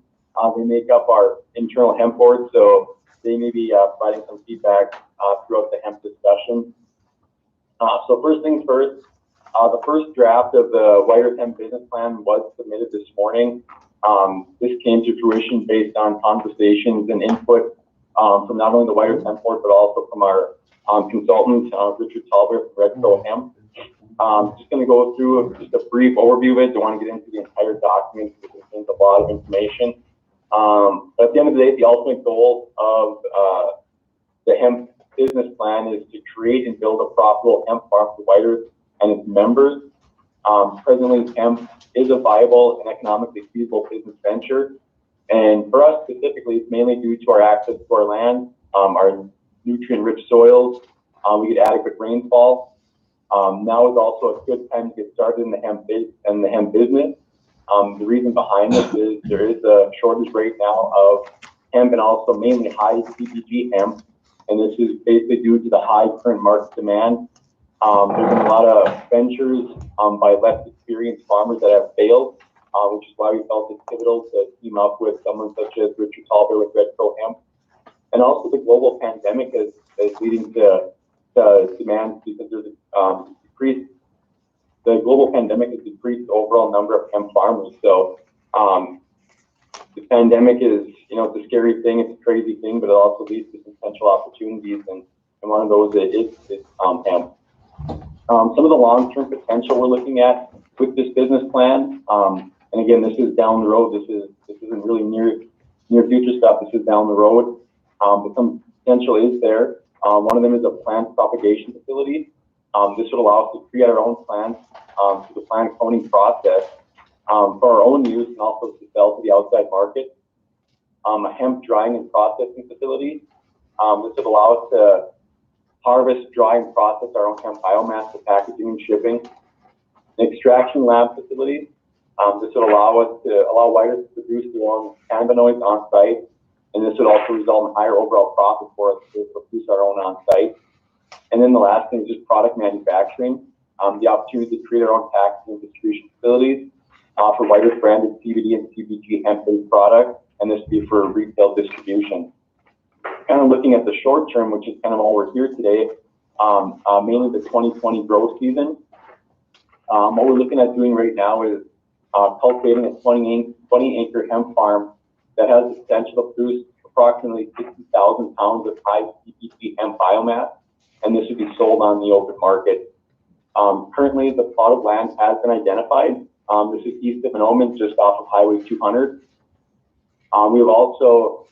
They make up our internal hemp board, so they may be providing some feedback throughout the hemp discussion. So first things first, the first draft of the White Earth Hemp Business Plan was submitted this morning. This came to fruition based on conversations and input from not only the wider hemp board, but also from our consultant, Richard Talbot from Red Crow Hemp. Just going to go through just a brief overview of it. Don't want to get into the entire document because it contains a lot of information. But at the end of the day, the ultimate goal of the hemp business plan is to create and build a profitable hemp farm for Whitehurst and its members. Presently, hemp is a viable and economically feasible business venture. And for us specifically, it's mainly due to our access to our land, our nutrient-rich soils. We get adequate rainfall. Now is also a good time to get started in the hemp business. The reason behind this is there is a shortage right now of hemp and also mainly high CPG hemp. And this is basically due to the high current market demand. There's been a lot of ventures by less experienced farmers that have failed, which is why we felt it's pivotal to team up with someone such as Richard Talbot with Red Crow Hemp. And also the global pandemic is leading to demand because there's decreased. The global pandemic has decreased the overall number of hemp farmers. So the pandemic is, it's a scary thing, it's a crazy thing, but it also leads to potential opportunities, and one of those is hemp. Some of the long-term potential we're looking at with this business plan, and again, this is down the road. This isn't really near future stuff. This is down the road, but some potential is there. One of them is a plant propagation facility. This would allow us to create our own plants through the plant cloning process for our own use and also to sell to the outside market. A hemp drying and processing facility. This would allow us to harvest, dry, and process our own hemp biomass for packaging and shipping. An extraction lab facility. This would allow Whitehurst to produce their own cannabinoids on site, and this would also result in higher overall profit for us to produce our own on site. And then the last thing is just product manufacturing. The opportunity to create our own packaging and distribution facilities for Whitehurst branded CBD and CBG hemp-based products, and this would be for retail distribution. Kind of looking at the short term, which is kind of all we're here today, mainly the 2020 growth season. What we're looking at doing right now is cultivating a 20-acre hemp farm that has the potential to produce approximately 60,000 pounds of high CPG hemp biomass, and this would be sold on the open market. Currently, the plot of land has been identified. This is east of Menominee, just off of Highway 200. We have also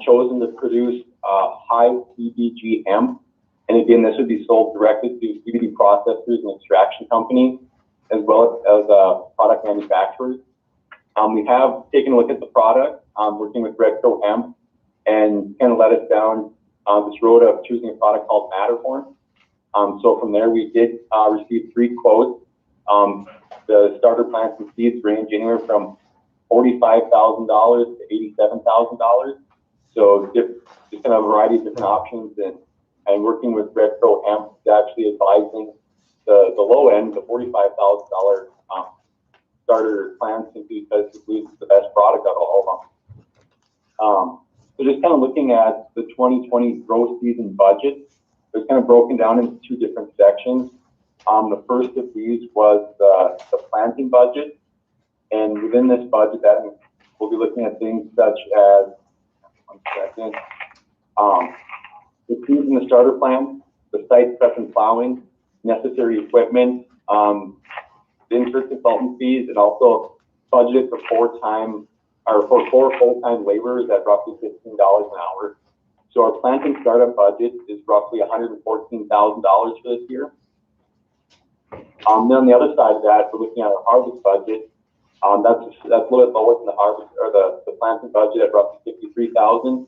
chosen to produce high CBG hemp, and again, this would be sold directly to CBD processors and extraction companies, as well as product manufacturers. We have taken a look at the product, working with Red Crow Hemp, and kind of led us down this road of choosing a product called Matterhorn. So from there, we did receive 3 quotes. The starter plants and seeds range anywhere from $45,000 to $87,000. So just kind of a variety of different options, and working with Red Crow Hemp is actually advising the low end, the $45,000 starter plants, simply because it's the best product out of all of them. So just kind of looking at the 2020 growth season budget, it's kind of broken down into 2 different sections. The first of these was the planting budget, and within this budget, we'll be looking at things such as, the seeds and the starter plants, the site prep and plowing, necessary equipment, the insert consultant fees, and also budgeted for 4 full-time laborers at roughly $15 an hour. So our planting startup budget is roughly $114,000 for this year. Then on the other side of that, we're looking at our harvest budget. That's a little bit lower than the harvest or the planting budget at roughly $53,000.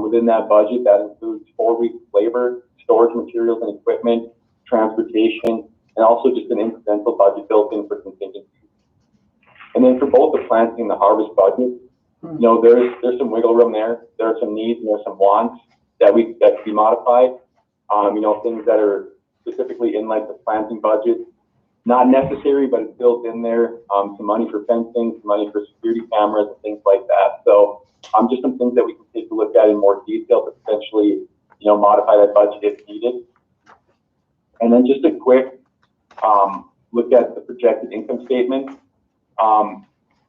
Within that budget, that includes 4 weeks labor, storage materials and equipment, transportation, and also just an incidental budget built in for contingencies. And then for both the planting and the harvest budget, there's some wiggle room there. There are some needs and there's some wants that can be modified. Things that are specifically in like the planting budget, not necessary, but it's built in there. Some money for fencing, some money for security cameras and things like that. So just some things that we can take a look at in more detail to potentially, modify that budget if needed. And then just a quick look at the projected income statement.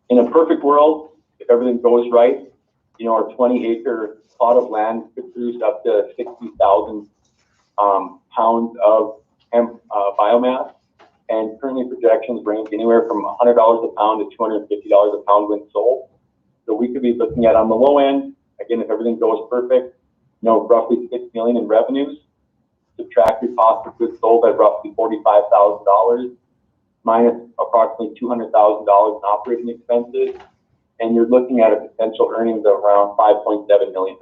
In a perfect world, if everything goes right, you know, our 20-acre plot of land could produce up to 60,000 pounds of hemp biomass. And currently projections range anywhere from $100 a pound to $250 a pound when sold. So we could be looking at, on the low end, again, if everything goes perfect, you know, roughly $6 million in revenues. Subtract your cost of goods sold at roughly $45,000, minus approximately $200,000 in operating expenses, and you're looking at a potential earnings of around $5.7 million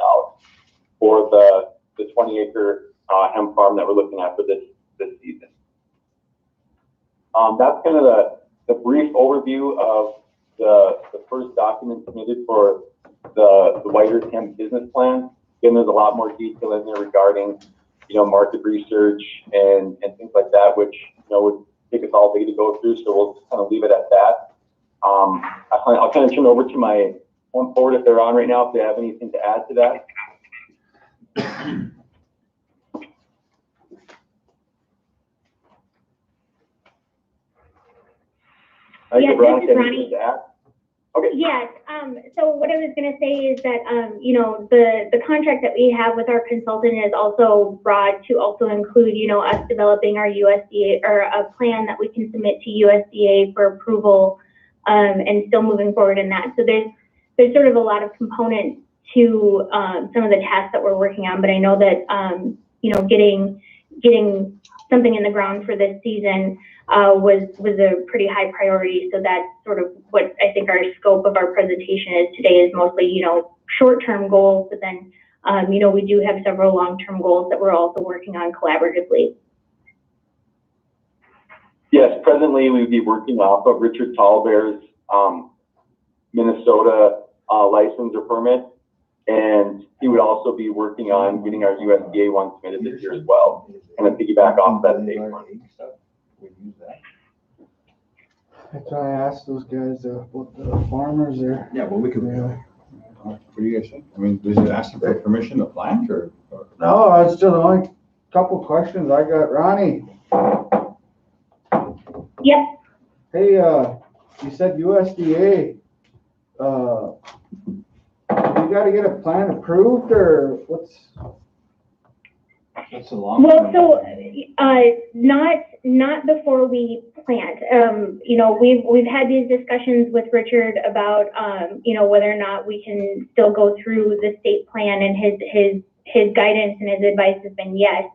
for the 20-acre hemp farm that we're looking at for this season. That's kind of the brief overview of the first document submitted for the White Earth Hemp business plan. Again, there's a lot more detail in there regarding, you know, market research and things like that, which, you know, would take us all day to go through. So we'll just kind of leave it at that. I'll kind of turn over to my one forward if they're on right now, if they have anything to add to that. Yes, Veronica, this is Ronnie. anything to add? Okay. Yes, so what I was gonna say is that, you know, the contract that we have with our consultant is also broad to also include, you know, us developing our USDA, or a plan that we can submit to USDA for approval, and still moving forward in that. So there's sort of a lot of components to some of the tasks that we're working on, but I know that, you know, getting something in the ground for this season was a pretty high priority. So that's sort of what I think our scope of our presentation is today, is mostly, you know, short-term goals, but then, you know, we do have several long-term goals that we're also working on collaboratively. Yes, presently we'd be working off of Richard Tallbear's Minnesota license or permit, and he would also be working on getting our USDA one submitted this year as well, and then piggyback off that state one. That's why I asked those guys about the farmers there. Yeah, well, we could, Yeah. what do you guys think? I mean, was it asking for permission to plant or? No, that's still the only couple questions I got. Ronnie, Yep. hey, you said USDA, you gotta get a plan approved, or what's? That's a long. Well, so, not before we plant. You know, we've had these discussions with Richard about, you know, whether or not we can still go through the state plan, and his guidance and his advice has been yes.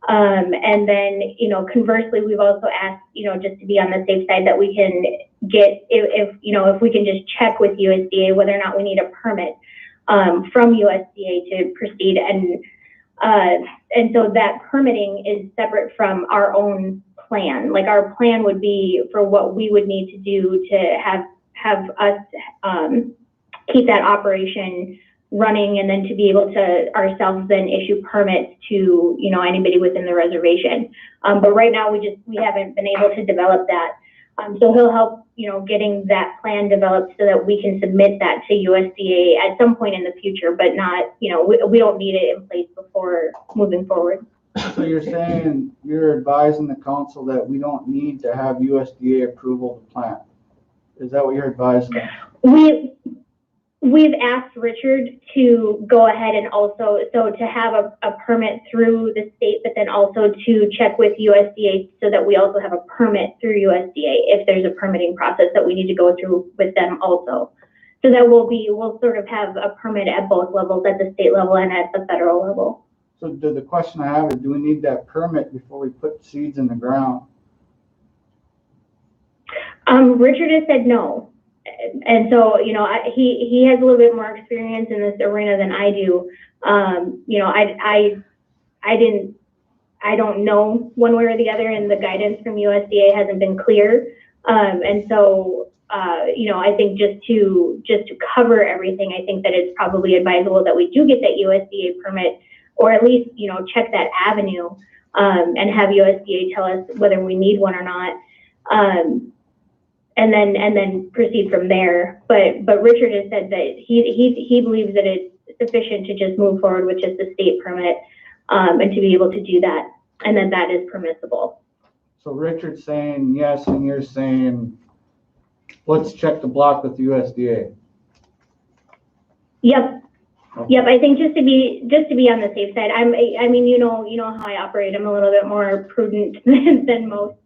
And then, you know, conversely, we've also asked, you know, just to be on the safe side, that we can get, if you know, if we can just check with USDA whether or not we need a permit from USDA to proceed. And so that permitting is separate from our own plan. Like, our plan would be for what we would need to do to have us keep that operation running, and then to be able to ourselves then issue permits to, you know, anybody within the reservation. But right now we haven't been able to develop that. So he'll help, you know, getting that plan developed so that we can submit that to USDA at some point in the future, but not, you know, we don't need it in place before moving forward. So you're saying you're advising the council that we don't need to have USDA approval to plant? Is that what you're advising? We've asked Richard to go ahead and also, so to have a permit through the state, but then also to check with USDA so that we also have a permit through USDA if there's a permitting process that we need to go through with them also. So that we'll sort of have a permit at both levels, at the state level and at the federal level. So the question I have is, do we need that permit before we put seeds in the ground? Richard has said no. And so, you know, he has a little bit more experience in this arena than I do. You know, I don't know one way or the other, and the guidance from USDA hasn't been clear. And so, you know, I think just to cover everything, I think that it's probably advisable that we do get that USDA permit, or at least, you know, check that avenue, and have USDA tell us whether we need one or not. And then proceed from there. But Richard has said that he believes that it's sufficient to just move forward with just the state permit, and to be able to do that, and then that is permissible. So Richard's saying yes, and you're saying let's check the block with the USDA. Yep. Yep, I think just to be on the safe side, I mean, you know how I operate. I'm a little bit more prudent than most.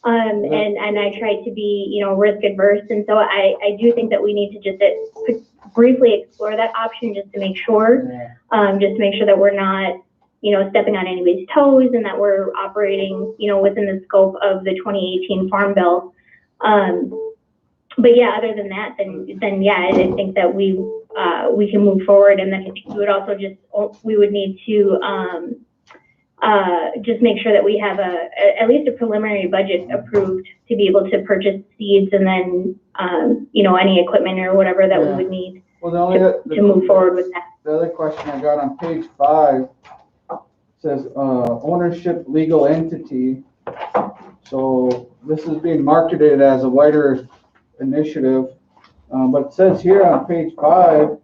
And I try to be, risk adverse. And so I do think that we need to just briefly explore that option just to make sure, that we're not, stepping on anybody's toes and that we're operating, within the scope of the 2018 Farm Bill. But yeah, other than that, then yeah, I think that we can move forward, and then I think we would also we would need to just make sure that we have at least a preliminary budget approved to be able to purchase seeds and then any equipment or whatever that we would need to move forward with that. The other question I got on page 5 says ownership legal entity. So this is being marketed as a White Earth initiative, but it says here on page 5,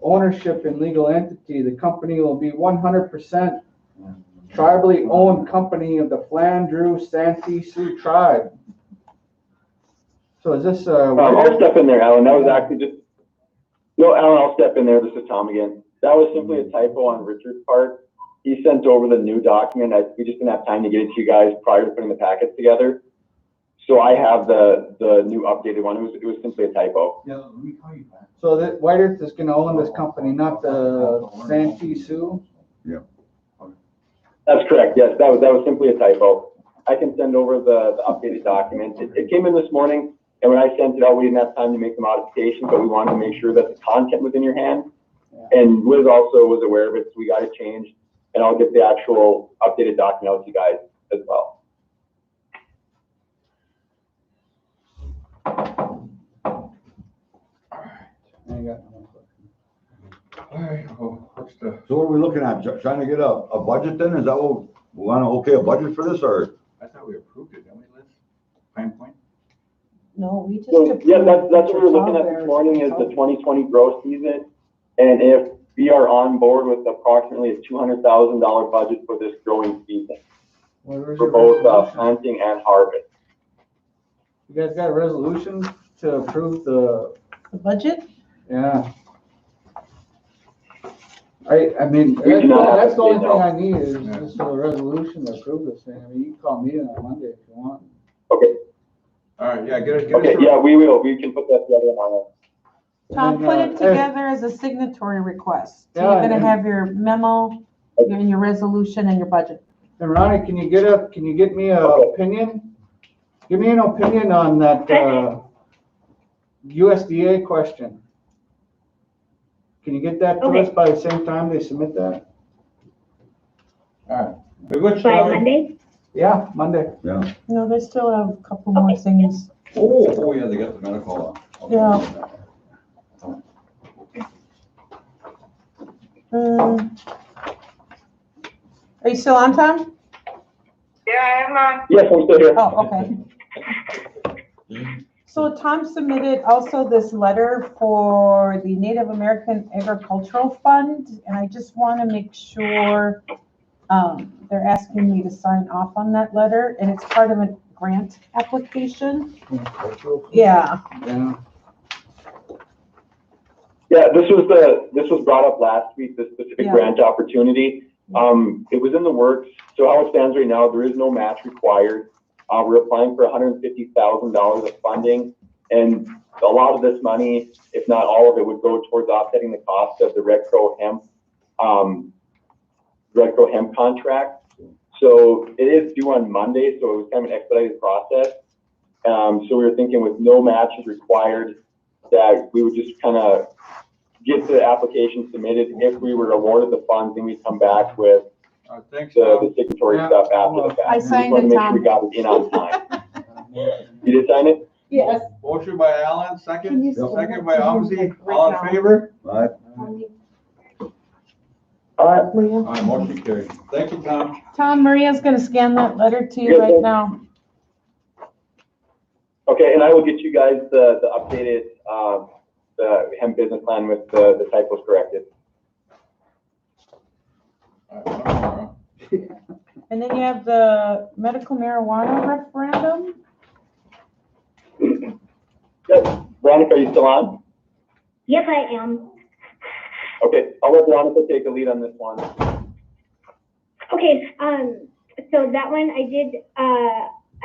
ownership and legal entity. The company will be 100% tribally owned company of the Flandreau Santee Sioux tribe. So is this I'll step in there, Alan. That was actually no, Alan, I'll step in there. This is Tom again. That was simply a typo on Richard's part. He sent over the new document. We just didn't have time to get it to you guys prior to putting the packets together. So I have the new updated one. It was simply a typo. Yeah, let me call you back. So that White Earth is going to own this company, not the Santee Sioux? Yeah. That's correct. Yes, that was simply a typo. I can send over the updated document. It came in this morning, and when I sent it out, we didn't have time to make the modification, but we wanted to make sure that the content was in your hand. Yeah. And Liz also was aware of it, so we got it changed, and I'll get the actual updated document out to you guys as well. All right, well, what's the? So what are we looking at? Trying to get a budget then? Is that what we want to okay a budget for this, or? I thought we approved it, didn't we, Liz? Pine Point? No, we just. So, yeah, that's what we're looking at this morning is the 2020 grow season. And if we are on board with approximately a $200,000 budget for this growing season for both planting and harvest. You guys got a resolution to approve the budget? Yeah. I mean, that's the only thing I need is just a resolution to approve this thing. I mean, you can call me on Monday if you want. Okay. All right, yeah, get it. Okay, yeah, we will. We can put that together on it. Tom, put it together as a signatory request. So you're gonna have your memo, and your resolution, and your budget. And Ronnie, can you get me an opinion? Give me an opinion on that USDA question. Can you get that to us by the same time they submit that? All right. By Monday? Yeah, Monday. Yeah. No, they still have a couple more things. Oh, yeah, they got the medical. Yeah. Are you still on, Tom? Yeah, I'm on. Yes, I'm still here. Oh, okay. So Tom submitted also this letter for the Native American Agricultural Fund, and I just want to make sure they're asking me to sign off on that letter, and it's part of a grant application. Yeah. Yeah, this was brought up last week, this specific grant opportunity. It was in the works. So how it stands right now, there is no match required. We're applying for $150,000 of funding, and a lot of this money, if not all of it, would go towards offsetting the cost of the Red Crow hemp contract. So it is due on Monday, so it was kind of an expedited process. So we were thinking with no matches required that we would just kind of get the application submitted. If we were awarded the funds, then we'd come back with the signatory stuff after the fact. I signed it, Tom. Make sure we got it in on time. You did sign it? Yes. Motion by Alan, second by Umsey, all in favor? All right. All right, motion carried. Thank you, Tom. Tom, Maria's gonna scan that letter to you right now. Okay, and I will get you guys the updated the hemp business plan with the typos corrected. And then you have the medical marijuana referendum. Good. Veronica, are you still on? Yes, I am. Okay, I'll let Veronica take the lead on this one. Okay, so that one I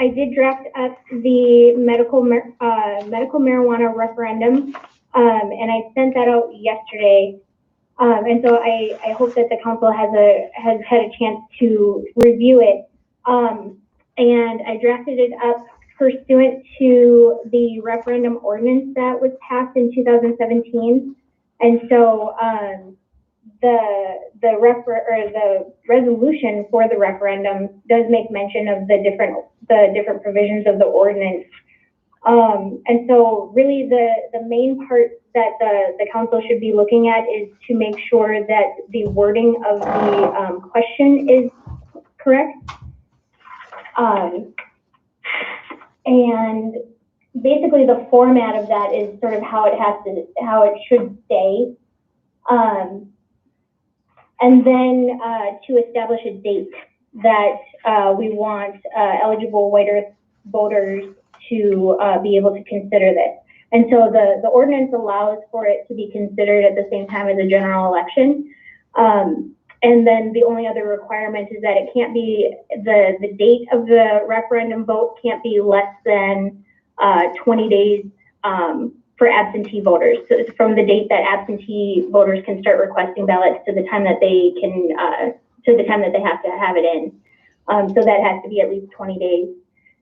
did draft up the medical marijuana referendum, and I sent that out yesterday. And so I hope that the council has had a chance to review it. And I drafted it up pursuant to the referendum ordinance that was passed in 2017. And so the resolution for the referendum does make mention of the different provisions of the ordinance. And so really the main part that the council should be looking at is to make sure that the wording of the question is correct. And basically the format of that is sort of how it should stay. And then to establish a date that we want eligible white earth voters to be able to consider this. And so the ordinance allows for it to be considered at the same time as a general election. And then the only other requirement is that it can't be, the date of the referendum vote can't be less than 20 days for absentee voters. So it's from the date that absentee voters can start requesting ballots to the time that they can, to the time that they have to have it in. So that has to be at least 20 days.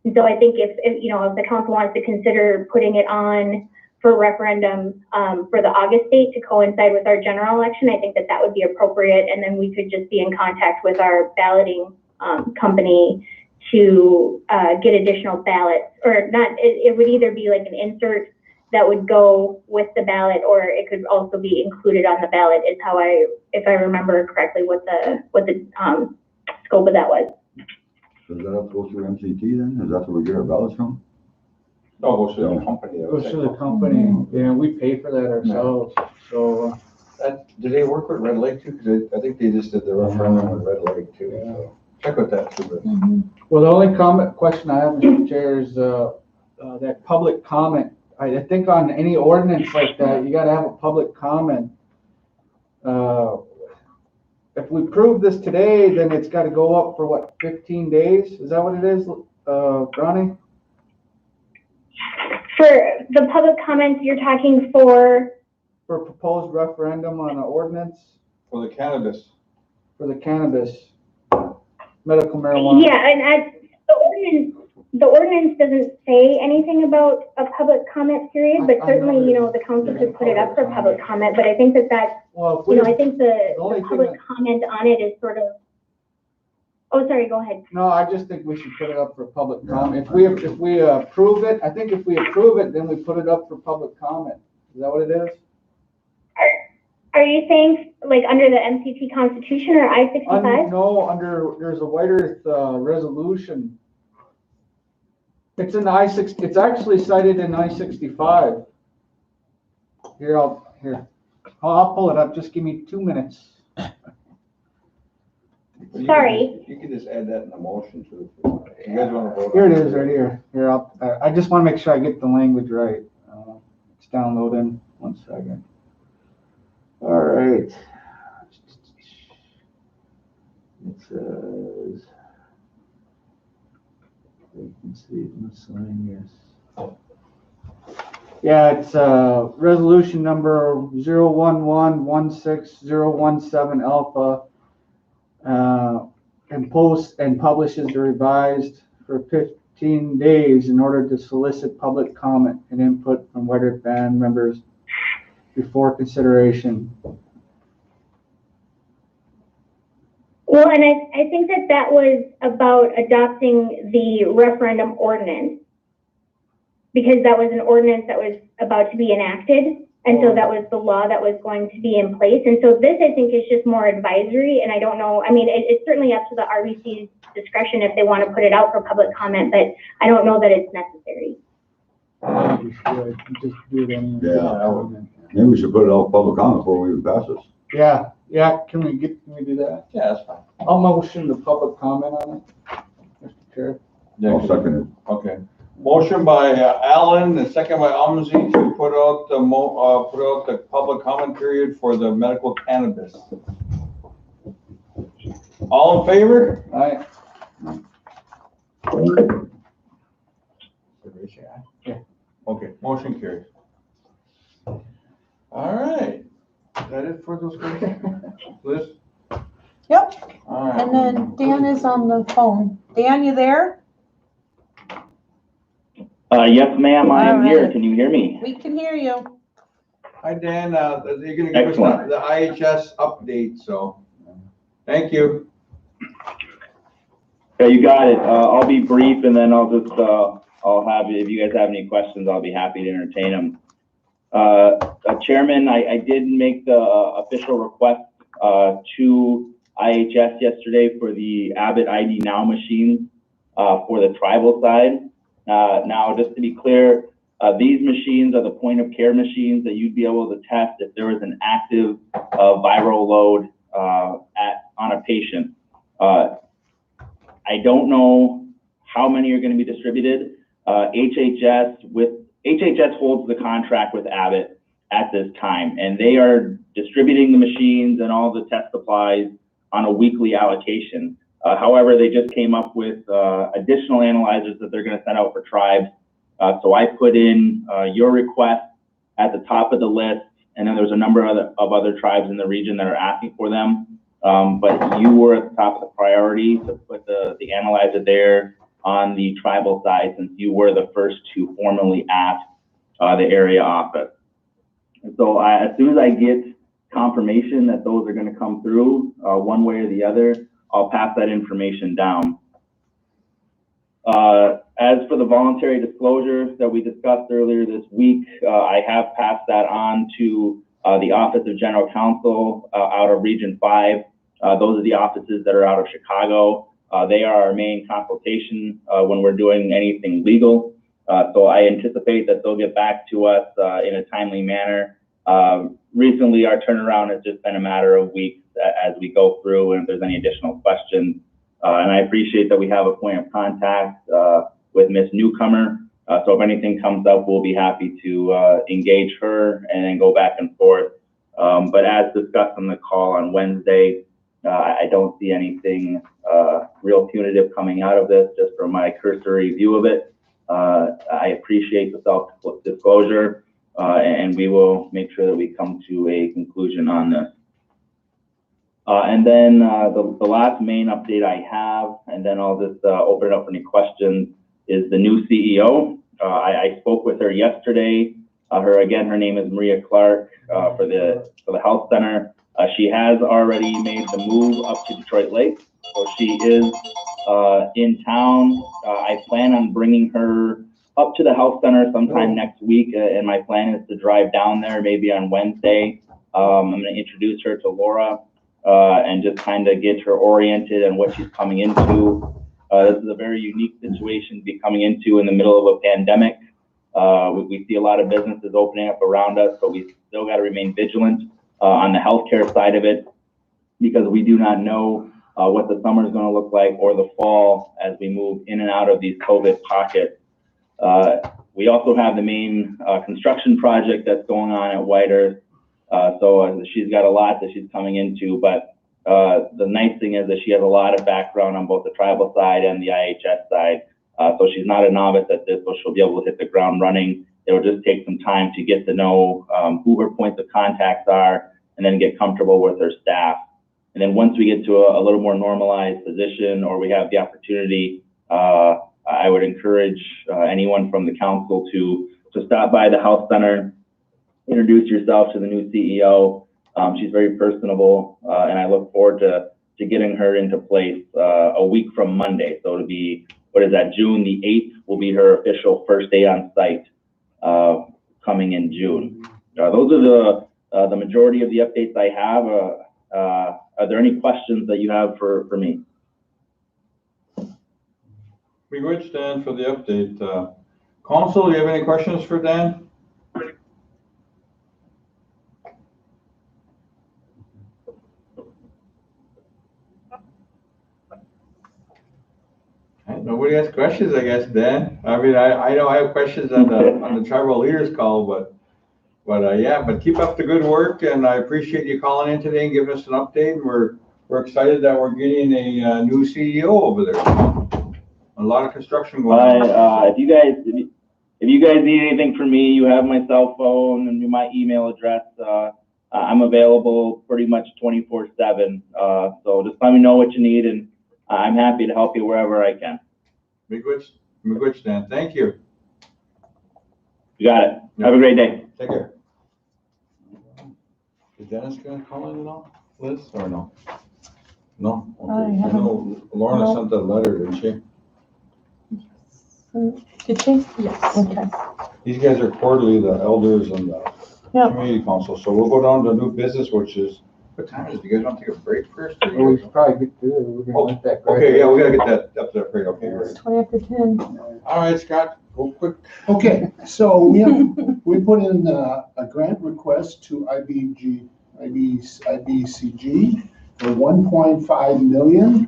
And so I think if the council wants to consider putting it on for referendum for the August date to coincide with our general election, I think that would be appropriate. And then we could just be in contact with our balloting company to get additional ballots, or not, it would either be like an insert that would go with the ballot, or it could also be included on the ballot, is how if I remember correctly, what the scope of that was. Does that have to go through MCT then? Is that where we get our ballots from? No, it goes to the company. It goes to the company, yeah, we pay for that ourselves, so. Do they work with Red Lake too? Because I think they just did the referendum with Red Lake too. Yeah. So check with that too. But. Well, the only question I have, Mr. Chair, is that public comment. I think on any ordinance like that, you gotta have a public comment. If we prove this today, then it's gotta go up for what, 15 days? Is that what it is, Ronnie? For the public comments, you're talking for Proposed referendum on an ordinance For the cannabis. for the cannabis, medical marijuana. Yeah, and the ordinance doesn't say anything about a public comment period, but I certainly, know the council could put it up for public comment. But I think that's, Well, if we, I think the only thing public that- comment on it is sort of. Oh, sorry. Go ahead. no, I just think we should put it up for public comment. If we approve it, I think if we approve it, then we put it up for public comment. Is that what it is? Are you saying like under the MCT Constitution or I-65? No, there's a white earth resolution. It's in the I-60, it's actually cited in I-65. Here, I'll pull it up, just give me 2 minutes. Sorry. You can just add that in the motion too. If you guys want to vote. Here it is, right here. Here, I just want to make sure I get the language right. It's downloading, 1 second. All right. It says, vacancy, miscellaneous. Yeah, it's resolution number 011-16017 alpha, and publishes the revised for 15 days in order to solicit public comment and input from white earth band members before consideration. Well, and I think that was about adopting the referendum ordinance, because that was an ordinance that was about to be enacted. And so that was the law that was going to be in place. And so this, I think, is just more advisory. And I don't know, I mean, it's certainly up to the RBC's discretion if they want to put it out for public comment, but I don't know that it's necessary. We should just do it anyway. Yeah. Maybe we should put it out public comment before we even pass this. Yeah, can we do that? Yeah, that's fine. I'll motion the public comment on it, Mr. Chair. Yeah, I'll second it. Okay. Motion by Allen, and second by Almazy to put out the public comment period for the medical cannabis. All in favor? Aye. Yeah. Okay, motion carries. All right. Is that it for those guys? Liz? Yep, All right. and then Dan is on the phone. Dan, you there? Yes, ma'am, I am here. Alright. Can you hear me? We can hear you. Hi, Dan. You're gonna give us Excellent. the IHS update, so thank you. Yeah, you got it. I'll be brief and then I'll just, I'll have, if you guys have any questions, I'll be happy to entertain them. Chairman, I did make the official request to IHS yesterday for the Abbott ID Now machines for the tribal side. Now, just to be clear, these machines are the point of care machines that you'd be able to test if there was an active viral load on a patient. I don't know how many are going to be distributed. HHS holds the contract with Abbott at this time, and they are distributing the machines and all the test supplies on a weekly allocation. However, they just came up with additional analyzers that they're going to send out for tribes. So I put in your request at the top of the list, and then there's a number of other tribes in the region that are asking for them. But you were at the top of the priority to put the analyzer there on the tribal side, since you were the first to formally ask the area office. And so as soon as I get confirmation that those are going to come through one way or the other, I'll pass that information down. As for the voluntary disclosure that we discussed earlier this week, I have passed that on to the Office of General Counsel out of Region 5. Those are the offices that are out of Chicago. They are our main consultation when we're doing anything legal. So I anticipate that they'll get back to us in a timely manner. Recently, our turnaround has just been a matter of weeks as we go through and if there's any additional questions. And I appreciate that we have a point of contact with Miss Newcomer. So if anything comes up, we'll be happy to engage her and then go back and forth. But as discussed on the call on Wednesday, I don't see anything real punitive coming out of this, just from my cursory view of it. I appreciate the self-disclosure, and we will make sure that we come to a conclusion on this. And then the last main update I have, and then I'll just open it up for any questions, is the new CEO. I spoke with her yesterday. Her name is Maria Clark for the health center. She has already made the move up to Detroit Lake, so she is in town. I plan on bringing her up to the health center sometime next week, and my plan is to drive down there maybe on Wednesday. I'm going to introduce her to Laura and just kind of get her oriented on what she's coming into. This is a very unique situation to be coming into in the middle of a pandemic. We see a lot of businesses opening up around us, but we still got to remain vigilant on the healthcare side of it, because we do not know what the summer is going to look like or the fall as we move in and out of these COVID pockets. We also have the main construction project that's going on at White Earth. So she's got a lot that she's coming into, but the nice thing is that she has a lot of background on both the tribal side and the IHS side. So she's not a novice at this, so she'll be able to hit the ground running. It'll just take some time to get to know who her points of contacts are, and then get comfortable with her staff. And then once we get to a little more normalized position, or we have the opportunity, I would encourage anyone from the council to stop by the health center, introduce yourself to the new CEO. She's very personable, and I look forward to getting her into place a week from Monday. So it'll be, what is that, June the 8th will be her official first day on site coming in June. Those are the majority of the updates I have. Are there any questions that you have for me? Pretty good, Dan, for the update. Council, do you have any questions for Dan? Okay. Nobody has questions, I guess, Dan. I mean, I know I have questions on the tribal leaders call, but yeah, but keep up the good work, and I appreciate you calling in today and giving us an update. We're excited that we're getting a new CEO over there. A lot of construction going on. If you guys need anything from me, you have my cell phone and my email address. I'm available pretty much 24/7. So just let me know what you need, and I'm happy to help you wherever I can. Miigwech, Dan. Thank you. You got it. Have a great day. Take care. Is Dennis gonna call in at all, Liz, or no? No? Okay. I know Lorna sent a letter, didn't she? Did she? Yes. Okay. These guys are quarterly, the elders and the Yeah. community council, so we'll go down to new business, which is, what time is it? You guys want to take a break first? Or Well, we should probably get to it. We're gonna let that. Okay, yeah, we gotta get that up there, great, okay, It's great. 20 after 10. All right, Scott, go quick. Okay, so we put in a grant request to IBCG for 1.5 million.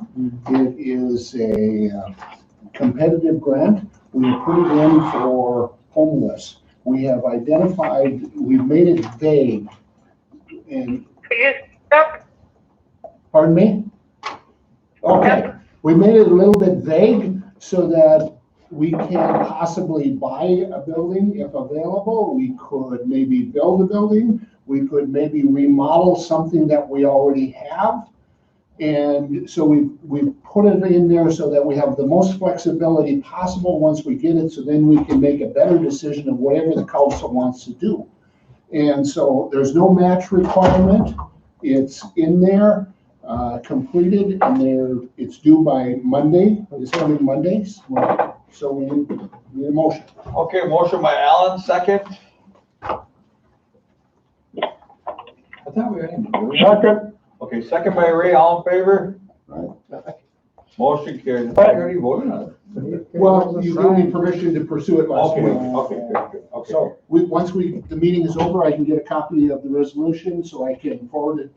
It is a competitive grant. We put it in for homeless. We have identified, we've made it vague. And, Could you stop? pardon me? Okay, we made it a little bit vague so that we can possibly buy a building if available. We could maybe build a building. We could maybe remodel something that we already have. And so we put it in there so that we have the most flexibility possible once we get it, so then we can make a better decision of whatever the council wants to do. And so there's no match requirement. It's in there, completed, and it's due by Monday, this coming Mondays. So we need a motion. Okay, motion by Alan, second. I thought we were. Second. Okay, second by Ray, all in favor? Right. Motion carries. I already voted on it. Well, you gave me permission to pursue it last Okay, week. good, okay. So once the meeting is over, I can get a copy of the resolution so I can forward it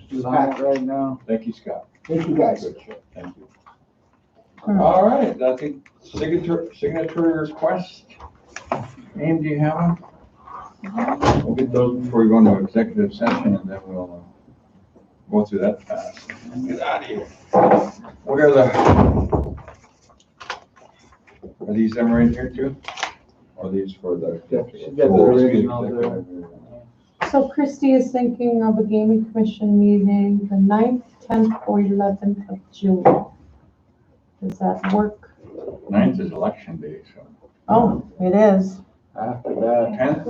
to Pat Pat. right now. Thank you, Scott. Thank you, guys. Good job, thank you. All right, I think signature request. Aim, do you have them? We'll get those before we go into executive session, and then we'll go through that fast. Get out of here. What are these them right here too? Or these for the? Yeah, she got the original there. So Christie is thinking of a gaming commission meeting the 9th, 10th, or 11th of June. Does that work? 9th is election day, so. Oh, it is. After that. 10th?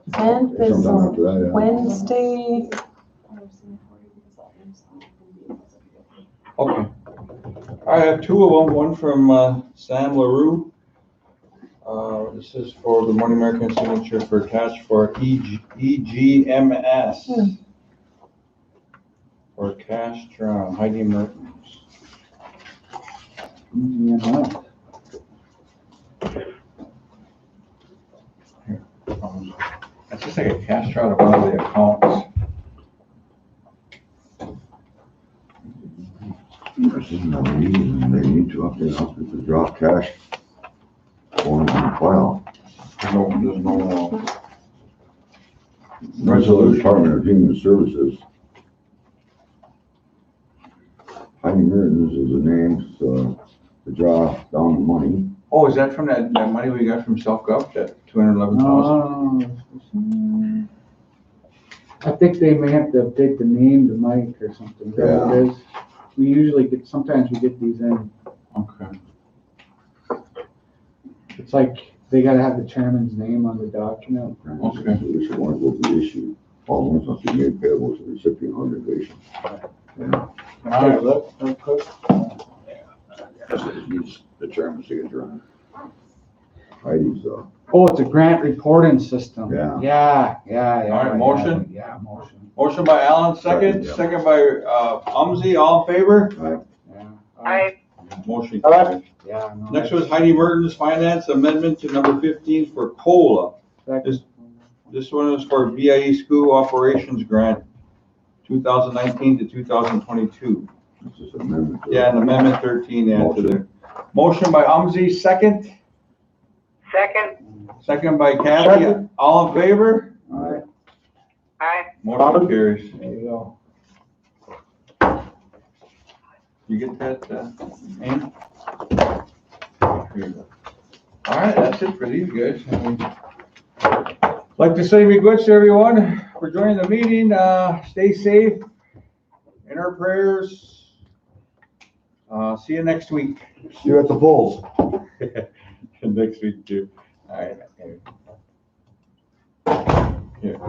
10th is Sometime after that, a yeah. Wednesday. Okay. I have two of them, one from Sam LaRue. This is for the Morning American signature for attached for EGMS. For cash draw, Heidi Mertens. Yeah. That's just like a cash draw to one of the accounts. This is no reason they need to update hospital to draw cash forms in the file. There's no, Resolution Department of Human Services. Heidi Mertens is the name, so to draw down the money. oh, is that from that money we got from Self-Gov, that 211,000? No. I think they may have to update the name to Mike or something. Is that what it is? We usually sometimes we get these in. Okay. It's like they gotta have the chairman's name on the document. Okay. This warrant will be issued. All ones must be made payable to the recipient organization. Yeah. All right, Look quick. It needs the chairman's signature on it. Heidi's, Oh, it's a grant reporting system. Yeah. Yeah. All right, motion? Yeah, motion. motion by Alan, second, Yeah. second by Umsey, all in favor? right? Yeah. Motion carries. Yeah. No, Next was Heidi Mertens, finance amendment to number 15 for COLA. that's- This one is for BIE school operations grant, 2019 to 2022. This is amendment. Yeah, and amendment 13, add to the Motion by Umsey, second. Second by Kathy. Second. All in favor? Alright, Aye. Motion carries. there you go. You get that, And here you go. All right, that's it for these guys. Like to say be good to everyone for joining the meeting. Stay safe. In our prayers. See you next week. See you at the polls. Next week too. All right. Here.